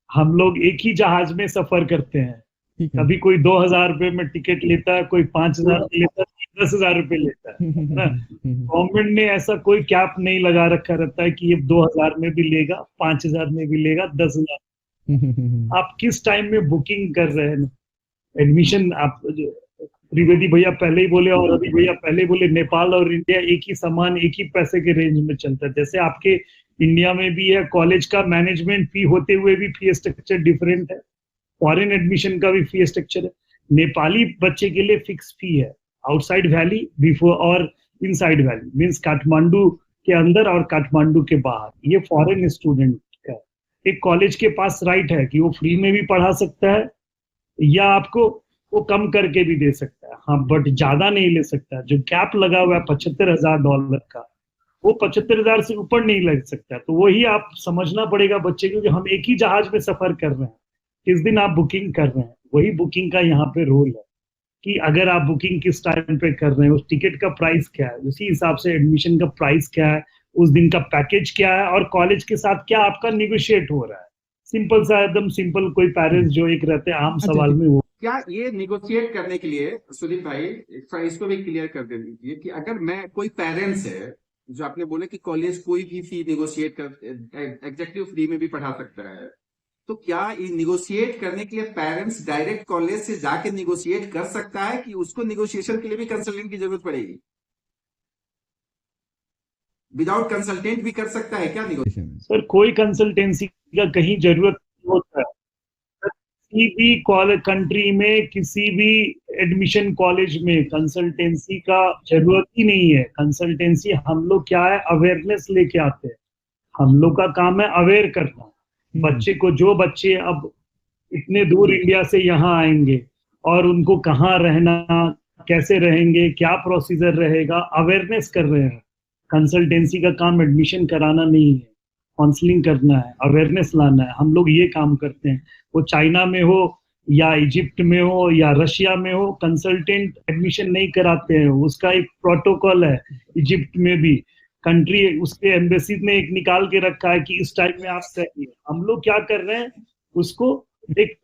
हम लोग एक ही जहाज में सफर करते हैं, कभी कोई 2,000 रुपए में टिकट लेता है, कोई 5,000 में लेता है, 10,000 रुपए लेता है ना। गवर्नमेंट ने ऐसा कोई कैप नहीं लगा रखा रहता है कि ये 2,000 में भी लेगा, 5,000 में भी लेगा, 10,000। आप किस टाइम में बुकिंग कर रहे हैं एडमिशन? आप त्रिवेदी भैया पहले ही बोले और अभी भैया पहले ही बोले, नेपाल और इंडिया एक ही समान, एक ही पैसे के रेंज में चलता है। जैसे आपके इंडिया में भी है, कॉलेज का मैनेजमेंट फी होते हुए भी फी स्ट्रक्चर डिफरेंट है, फॉरेन एडमिशन का भी फी स्ट्रक्चर है। नेपाली बच्चे के लिए फिक्स फी है, आउटसाइड वैली बिफोर और इनसाइड वैली, मीन्स काठमांडू के अंदर और काठमांडू के बाहर। ये फॉरेन स्टूडेंट का एक कॉलेज के पास राइट है कि वो फ्री में भी पढ़ा सकता है या आपको वो कम करके भी दे सकता है, हाँ, बट ज्यादा नहीं ले सकता। जो कैप लगा हुआ है $75,000 का, वो 75,000 से ऊपर नहीं लग सकता। तो वही आप समझना पड़ेगा बच्चे, क्योंकि हम एक ही जहाज में सफर कर रहे हैं। किस दिन आप बुकिंग कर रहे हैं, वही बुकिंग का यहाँ पे रोल है कि अगर आप बुकिंग किस टाइम पे कर रहे हैं, उस टिकट का प्राइस क्या है, उसी हिसाब से एडमिशन का प्राइस क्या है, उस दिन का पैकेज क्या है और कॉलेज के साथ क्या आपका निगोशिएट हो रहा है। सिंपल सा, एकदम सिंपल। कोई पेरेंट्स जो एक रहते हैं आम सवाल में, वो क्या ये निगोशिएट करने के लिए, सुदीप भाई इसको भी क्लियर कर दे दीजिए कि अगर मैं, कोई पेरेंट्स है जो आपने बोले कि कॉलेज कोई भी फी निगोशिएट कर एग्जेक्टिव फ्री में भी पढ़ा सकता है, तो क्या ये निगोशिएट करने के लिए पेरेंट्स डायरेक्ट कॉलेज से जाके निगोशिएट कर सकता है कि उसको निगोशिएशन के लिए भी कंसल्टेंट की जरूरत पड़ेगी? विदाउट कंसल्टेंट भी कर सकता है क्या निगोशिएशन? सर, कोई कंसल्टेंसी का कहीं जरूरत नहीं होता है। किसी भी कंट्री में, किसी भी एडमिशन कॉलेज में कंसल्टेंसी का जरूरत ही नहीं है। कंसल्टेंसी हम लोग क्या है, अवेयरनेस लेके आते हैं। हम लोग का काम है अवेयर करना बच्चे को, जो बच्चे अब इतने दूर इंडिया से यहाँ आएंगे और उनको कहाँ रहना, कैसे रहेंगे, क्या प्रोसीजर रहेगा, अवेयरनेस कर रहे हैं। कंसल्टेंसी का काम एडमिशन कराना नहीं है, काउंसलिंग करना है, अवेयरनेस लाना है। हम लोग ये काम करते हैं। वो चाइना में हो या इजिप्ट में हो या रशिया में हो, कंसल्टेंट एडमिशन नहीं कराते हैं। उसका एक प्रोटोकॉल है। इजिप्ट में भी कंट्री, उसके एम्बेसी ने एक निकाल के रखा है कि इस टाइम में आप करिए। हम लोग क्या कर रहे हैं, उसको एक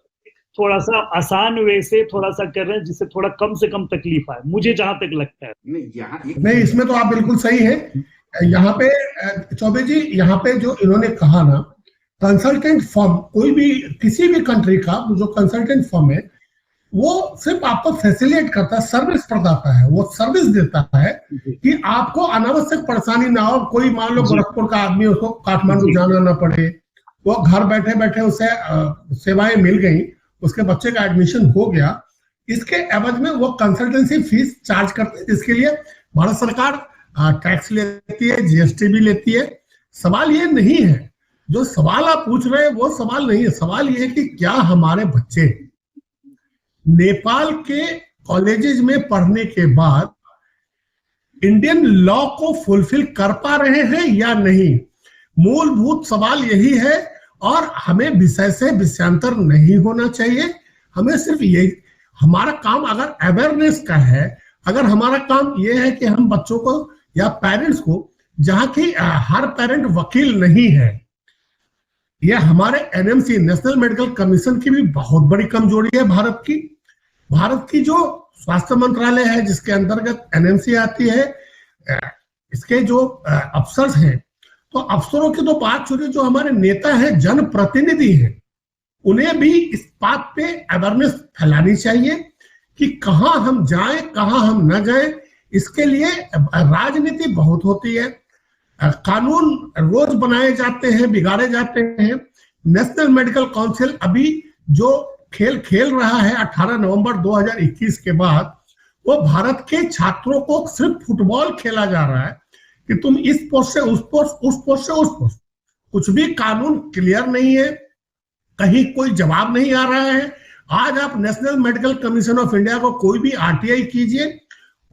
थोड़ा सा आसान वे से थोड़ा सा कर रहे हैं, जिससे थोड़ा कम से कम तकलीफ आए, मुझे जहां तक लगता है। नहीं, इसमें तो आप बिल्कुल सही है। यहाँ पे चौबे जी, यहाँ पे जो इन्होंने कहा ना, कंसल्टेंट फर्म, कोई भी किसी भी कंट्री का जो कंसल्टेंट फर्म है, वो सिर्फ आपको फैसिलिटेट करता है, सर्विस प्रदाता है। वो सर्विस देता है कि आपको अनावश्यक परेशानी ना हो। कोई मान लो गोरखपुर का आदमी, उसको काठमांडू जाना ना पड़े, वो घर बैठे बैठे उसे सेवाएं मिल गई, उसके बच्चे का एडमिशन हो गया। इसके एवज में वो कंसल्टेंसी फीस चार्ज करते हैं, जिसके लिए भारत सरकार टैक्स लेती है, जीएसटी भी लेती है। सवाल ये नहीं है, जो सवाल आप पूछ रहे हैं वो सवाल नहीं है। सवाल ये है कि क्या हमारे बच्चे नेपाल के कॉलेजेस में पढ़ने के बाद इंडियन लॉ को फुलफिल कर पा रहे हैं या नहीं, मूलभूत सवाल यही है। और हमें विषय से विषयांतर नहीं होना चाहिए। हमें सिर्फ यही, हमारा काम अगर अवेयरनेस का है, अगर हमारा काम यह है कि हम बच्चों को या पेरेंट्स को, जहां की हर पेरेंट वकील नहीं है, यह हमारे एनएमसी, नेशनल मेडिकल कमीशन की भी बहुत बड़ी कमजोरी है। भारत की जो स्वास्थ्य मंत्रालय है, जिसके अंतर्गत एनएमसी आती है, इसके जो अफसर हैं, तो अफसरों की तो बात छोड़िए, जो हमारे नेता हैं, जनप्रतिनिधि हैं, उन्हें भी इस बात पे अवेयरनेस फैलानी चाहिए कि कहां हम जाएं, कहां हम न जाएं। इसके लिए राजनीति बहुत होती है, कानून रोज बनाए जाते हैं, बिगाड़े जाते हैं। नेशनल मेडिकल काउंसिल अभी जो खेल रहा है 18 नवंबर 2021 के बाद, वो भारत के छात्रों को सिर्फ फुटबॉल खेला जा रहा है कि तुम इस पोस्ट से उस पोस्ट, उस पोस्ट से उस पोस्ट। कुछ भी कानून क्लियर नहीं है, कहीं कोई जवाब नहीं आ रहा है। आज आप national medical commission of India को कोई भी आरटीआई कीजिए,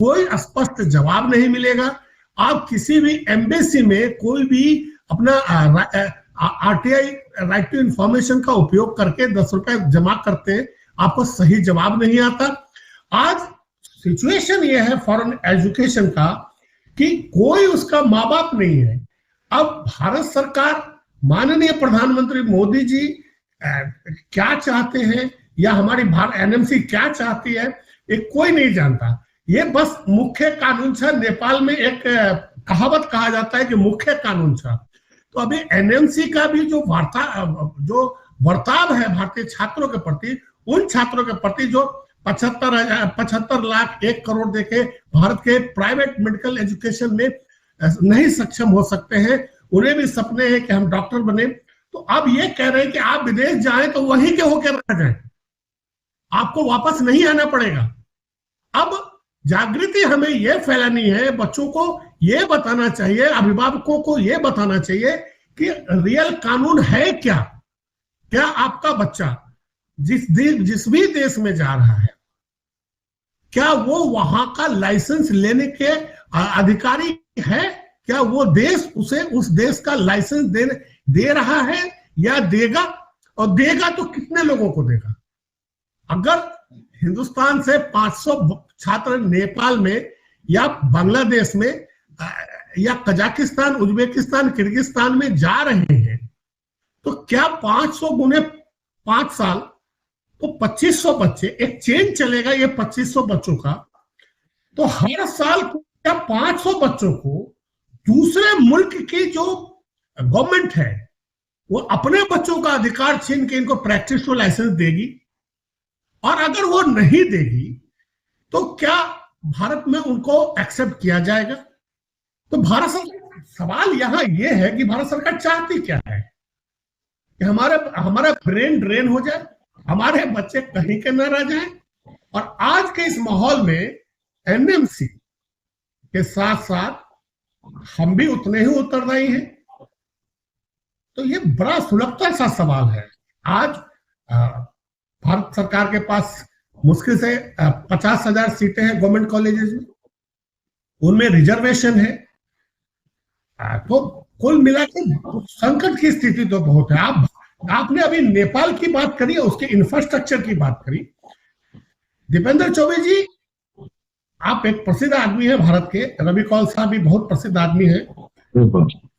कोई स्पष्ट जवाब नहीं मिलेगा। आप किसी भी एम्बेसी में कोई भी अपना आरटीआई, राइट टू इंफॉर्मेशन का उपयोग करके 10 रुपए जमा करते हैं, आपको सही जवाब नहीं आता। आज सिचुएशन ये है फॉरेन एजुकेशन का कि कोई उसका माँ बाप नहीं है। अब भारत सरकार, माननीय प्रधानमंत्री मोदी जी क्या चाहते हैं, या हमारी भारत एनएमसी क्या चाहती है, ये कोई नहीं जानता। ये बस मुख्य कानून छा। नेपाल में एक कहावत कहा जाता है कि मुख्य कानून छा। तो अभी एनएमसी का भी जो बर्ताव है भारतीय छात्रों के प्रति, उन छात्रों के प्रति जो 75 लाख 1 करोड़ देके भारत के प्राइवेट मेडिकल एजुकेशन में नहीं सक्षम हो सकते हैं, उन्हें भी सपने हैं कि हम डॉक्टर बने। तो अब ये कह रहे हैं कि आप विदेश जाएं तो वहीं के होकर रह जाएं, आपको वापस नहीं आना पड़ेगा। अब जागृति हमें यह फैलानी है, बच्चों को यह बताना चाहिए, अभिभावकों को यह बताना चाहिए कि रियल कानून है क्या। क्या आपका बच्चा जिस भी देश में जा रहा है, क्या वो वहां का लाइसेंस लेने के अधिकारी है? क्या वो देश उसे उस देश का लाइसेंस दे रहा है या देगा? और देगा तो कितने लोगों को देगा? अगर हिंदुस्तान से 500 छात्र नेपाल में या बांग्लादेश में या कजाकिस्तान, उज्बेकिस्तान, किर्गिस्तान में जा रहे हैं, तो क्या 500 गुने 5 साल तो 2500 बच्चे, एक चेन चलेगा ये 2500 बच्चों का। तो हर साल क्या 500 बच्चों को दूसरे मुल्क की जो गवर्नमेंट है वो अपने बच्चों का अधिकार छीन के इनको प्रैक्टिस लाइसेंस देगी? और अगर वो नहीं देगी तो क्या भारत में उनको एक्सेप्ट किया जाएगा? तो भारत सरकार, सवाल यहां ये है कि भारत सरकार चाहती क्या है? कि हमारा ब्रेन ड्रेन हो जाए, हमारे बच्चे कहीं के न रह जाएं। और आज के इस माहौल में एनएमसी के साथ साथ हम भी उतने ही उत्तरदायी हैं। तो ये बड़ा सुलगता सा सवाल है। आज भारत सरकार के पास मुश्किल से 50,000 सीटें हैं गवर्नमेंट कॉलेजेस में, उनमें रिजर्वेशन है। तो कुल मिला के संकट की स्थिति तो बहुत है। आपने अभी नेपाल की बात करी, उसके इंफ्रास्ट्रक्चर की बात करी। दीपेंद्र चौबे जी, आप एक प्रसिद्ध आदमी है भारत के, रवि कौल साहब भी बहुत प्रसिद्ध आदमी है।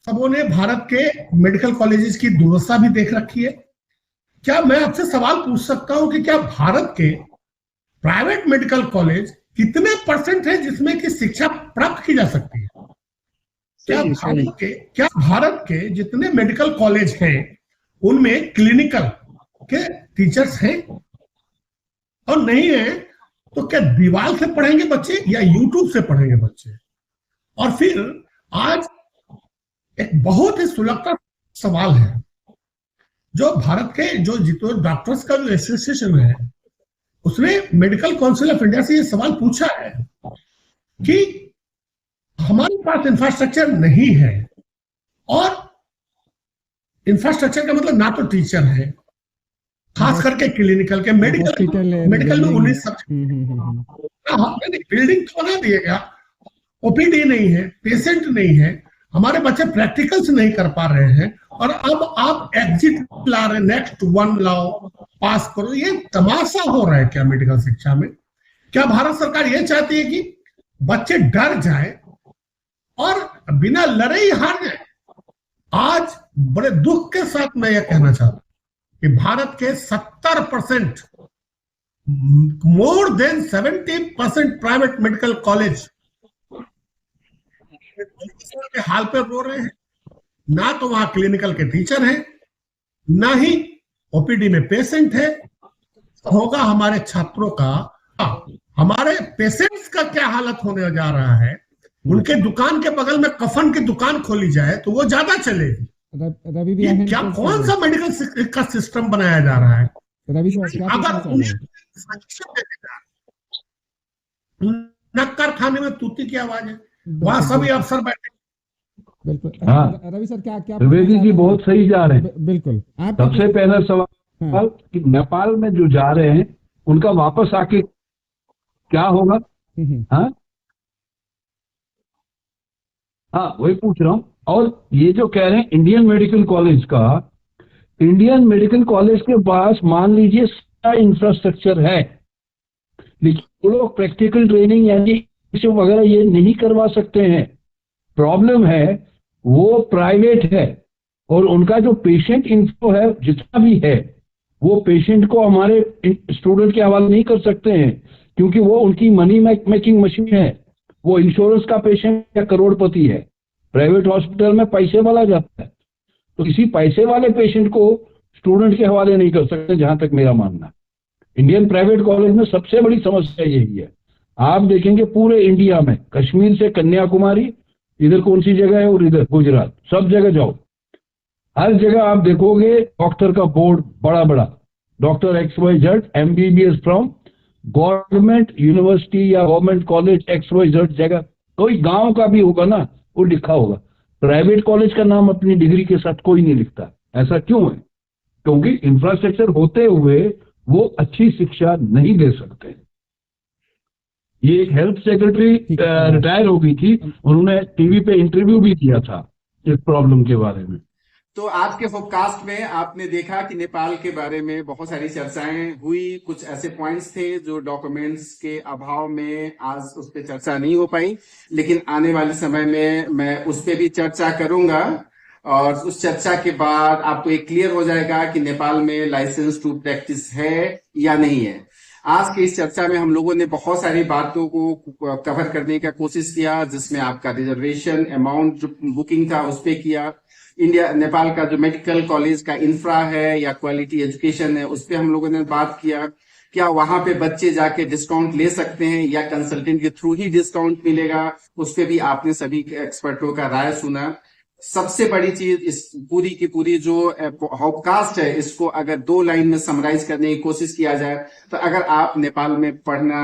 सबों ने भारत के मेडिकल कॉलेजेस की दुर्दशा भी देख रखी है। क्या मैं आपसे सवाल पूछ सकता हूं कि क्या भारत के प्राइवेट मेडिकल कॉलेज कितने % है जिसमें की शिक्षा प्राप्त की जा सकती है? क्या भारत के जितने मेडिकल कॉलेज हैं उनमें क्लिनिकल के टीचर्स हैं? और नहीं है तो क्या दीवार से पढ़ेंगे बच्चे या यूट्यूब से पढ़ेंगे बच्चे? और फिर आज एक बहुत ही सुलगता सवाल है, जो भारत के जो डॉक्टर्स का जो एसोसिएशन है, उसने मेडिकल काउंसिल ऑफ इंडिया से ये सवाल पूछा है कि हमारे पास इंफ्रास्ट्रक्चर नहीं है, और इंफ्रास्ट्रक्चर का मतलब ना तो टीचर है, खास करके क्लिनिकल के, मेडिकल में 19 सब्जेक्ट, बिल्डिंग तो बना दिएगा, ओपीडी नहीं है, पेशेंट नहीं है, हमारे बच्चे प्रैक्टिकल्स नहीं कर पा रहे हैं, और अब आप एग्जिट ला रहे, नेक्स्ट वन लाओ, पास करो। ये तमाशा हो रहा है क्या मेडिकल शिक्षा में? क्या भारत सरकार ये चाहती है कि बच्चे डर जाए और बिना लड़े ही हार जाए? आज बड़े दुख के साथ मैं यह कहना चाहता हूं कि भारत के 70%, more than 70% private medical college के हाल पर रो रहे हैं। ना तो वहां क्लिनिकल के टीचर हैं, ना ही ओपीडी में पेशेंट है। होगा हमारे छात्रों का, हमारे पेशेंट्स का क्या हालत होने जा रहा है? उनके दुकान के बगल में कफन की दुकान खोली जाए तो वो ज्यादा चलेगी। रवि भी ये क्या कौन सा मेडिकल का सिस्टम बनाया जा रहा है? रवि अगर नक्कर खाने में तूती की आवाज है, वहां सभी अफसर बैठे। बिल्कुल। हाँ। रवि सर क्या त्रिवेदी जी बहुत सही जा रहे हैं। बिल्कुल। सबसे पहला सवाल कि नेपाल में जो जा रहे हैं उनका वापस आके क्या होगा? हाँ, वही पूछ रहा हूँ। और ये जो कह रहे हैं इंडियन मेडिकल कॉलेज का, इंडियन मेडिकल कॉलेज के पास मान लीजिए सारा इंफ्रास्ट्रक्चर है, लेकिन वो लोग प्रैक्टिकल ट्रेनिंग यानी वगैरह ये नहीं करवा सकते हैं। प्रॉब्लम है वो प्राइवेट है, और उनका जो पेशेंट इन्फो है जितना भी है, वो पेशेंट को हमारे स्टूडेंट के हवाले नहीं कर सकते हैं, क्योंकि वो उनकी मनी मेकिंग मशीन है। वो इंश्योरेंस का पेशेंट या करोड़पति है, प्राइवेट हॉस्पिटल में पैसे वाला जाता है, तो किसी पैसे वाले पेशेंट को स्टूडेंट के हवाले नहीं कर सकते, जहां तक मेरा मानना। इंडियन प्राइवेट कॉलेज में सबसे बड़ी समस्या यही है। आप देखेंगे पूरे इंडिया में, कश्मीर से कन्याकुमारी, इधर कौन सी जगह है और इधर गुजरात, सब जगह जाओ, हर जगह आप देखोगे डॉक्टर का बोर्ड बड़ा बड़ा, doctor XYZ MBBS from government university या गवर्नमेंट कॉलेज XYZ जगह, कोई गांव का भी होगा ना वो लिखा होगा। प्राइवेट कॉलेज का नाम अपनी डिग्री के साथ कोई नहीं लिखता। ऐसा क्यों है? क्योंकि इंफ्रास्ट्रक्चर होते हुए वो अच्छी शिक्षा नहीं दे सकते। ये एक हेल्थ सेक्रेटरी रिटायर हो गई थी, उन्होंने टीवी पे इंटरव्यू भी किया था इस प्रॉब्लम के बारे में। तो आज के पॉडकास्ट में आपने देखा कि नेपाल के बारे में बहुत सारी चर्चाएं हुई। कुछ ऐसे पॉइंट्स थे जो डॉक्यूमेंट्स के अभाव में आज उस पर चर्चा नहीं हो पाई, लेकिन आने वाले समय में मैं उस पर भी चर्चा करूंगा, और उस चर्चा के बाद आपको एक क्लियर हो जाएगा कि नेपाल में लाइसेंस टू प्रैक्टिस है या नहीं है। आज की इस चर्चा में हम लोगों ने बहुत सारी बातों को कवर करने का कोशिश किया, जिसमें आपका रिजर्वेशन अमाउंट जो बुकिंग था उस पर किया, इंडिया नेपाल का जो मेडिकल कॉलेज का इंफ्रा है या क्वालिटी एजुकेशन है उस पर हम लोगों ने बात किया। क्या वहां पे बच्चे जाके डिस्काउंट ले सकते हैं या कंसल्टेंट के थ्रू ही डिस्काउंट मिलेगा, उस पर भी आपने सभी एक्सपर्टों का राय सुना। सबसे बड़ी चीज इस पूरी की पूरी जो पॉडकास्ट है, इसको अगर 2 लाइन में समराइज करने की कोशिश किया जाए तो अगर आप नेपाल में पढ़ना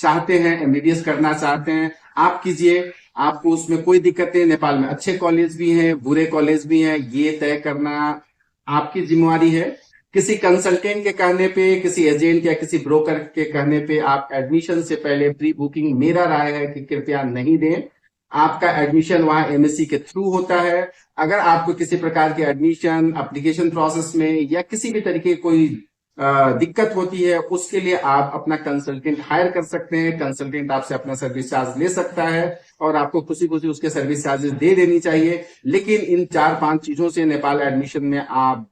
चाहते हैं, एमबीबीएस करना चाहते हैं, आप कीजिए, आपको उसमें कोई दिक्कत नहीं। नेपाल में अच्छे कॉलेज भी हैं, बुरे कॉलेज भी हैं, ये तय करना आपकी जिम्मेवारी है। किसी कंसल्टेंट के कहने पे, किसी एजेंट या किसी ब्रोकर के कहने पे आप एडमिशन से पहले प्री बुकिंग, मेरा राय है कि कृपया नहीं दें। आपका एडमिशन वहां एमएससी के थ्रू होता है। अगर आपको किसी प्रकार के एडमिशन एप्लीकेशन प्रोसेस में या किसी भी तरीके कोई दिक्कत होती है, उसके लिए आप अपना कंसल्टेंट हायर कर सकते हैं। कंसल्टेंट आपसे अपना सर्विस चार्ज ले सकता है और आपको खुशी खुशी उसके सर्विस चार्जेस दे देनी चाहिए। लेकिन इन 4-5 चीजों से नेपाल एडमिशन में आप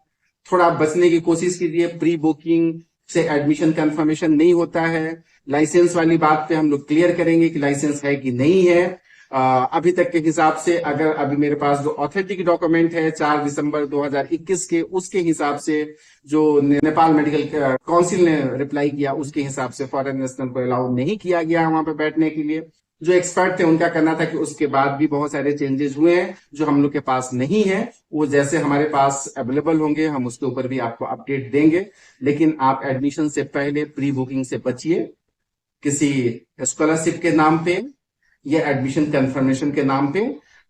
थोड़ा बचने की कोशिश कीजिए। प्री बुकिंग से एडमिशन कंफर्मेशन नहीं होता है। लाइसेंस वाली बात पे हम लोग क्लियर करेंगे कि लाइसेंस है कि नहीं है। अभी तक के हिसाब से, अगर अभी मेरे पास जो ऑथेंटिक डॉक्यूमेंट है 4 दिसंबर 2021 के, उसके हिसाब से जो नेपाल मेडिकल काउंसिल ने रिप्लाई किया, उसके हिसाब से फॉरेन नेशनल को अलाउ नहीं किया गया वहां पे बैठने के लिए। जो एक्सपर्ट थे उनका कहना था कि उसके बाद भी बहुत सारे चेंजेस हुए हैं जो हम लोग के पास नहीं है। वो जैसे हमारे पास अवेलेबल होंगे हम उसके ऊपर भी आपको अपडेट देंगे। लेकिन आप एडमिशन से पहले प्री बुकिंग से बचिए। किसी स्कॉलरशिप के नाम पे या एडमिशन कंफर्मेशन के नाम पे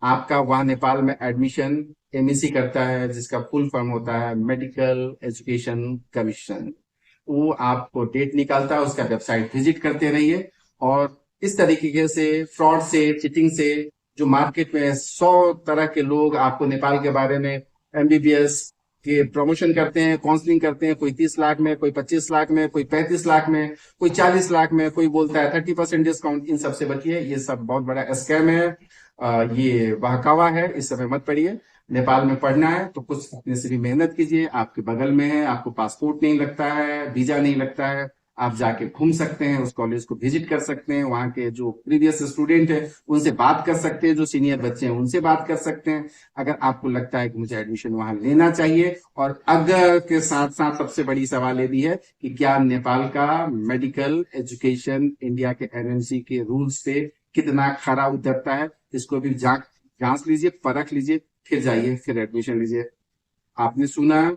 आपका वहां नेपाल में एडमिशन एमईसी करता है, जिसका फुल फॉर्म होता है मेडिकल एजुकेशन कमीशन। वो आपको डेट निकालता है, उसका वेबसाइट विजिट करते रहिए। और इस तरीके से फ्रॉड से, चीटिंग से, जो मार्केट में 100 तरह के लोग आपको नेपाल के बारे में एमबीबीएस के प्रमोशन करते हैं, काउंसलिंग करते हैं, कोई 30 लाख में, कोई 25 लाख में, कोई 35 लाख में, कोई 40 लाख में, कोई बोलता है 30% डिस्काउंट। इन सबसे बचिए, ये सब बहुत बड़ा स्कैम है, ये बहकावा है, इस समय मत पड़िए। नेपाल में पढ़ना है तो कुछ अपने से भी मेहनत कीजिए। आपके बगल में है, आपको पासपोर्ट नहीं लगता है, वीजा नहीं लगता है, आप जाके घूम सकते हैं, उस कॉलेज को विजिट कर सकते हैं, वहां के जो प्रीवियस स्टूडेंट है उनसे बात कर सकते हैं, जो सीनियर बच्चे हैं उनसे बात कर सकते हैं, अगर आपको लगता है कि मुझे एडमिशन वहां लेना चाहिए। और अगर के साथ साथ सबसे बड़ी सवाल ये भी है कि क्या नेपाल का मेडिकल एजुकेशन इंडिया के एनएमसी के रूल्स पे कितना खरा उतरता है, इसको भी जांच लीजिए, परख लीजिए, फिर जाइए, फिर एडमिशन लीजिए। आपने सुना,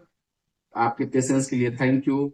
आपके पेशेंस के लिए थैंक यू।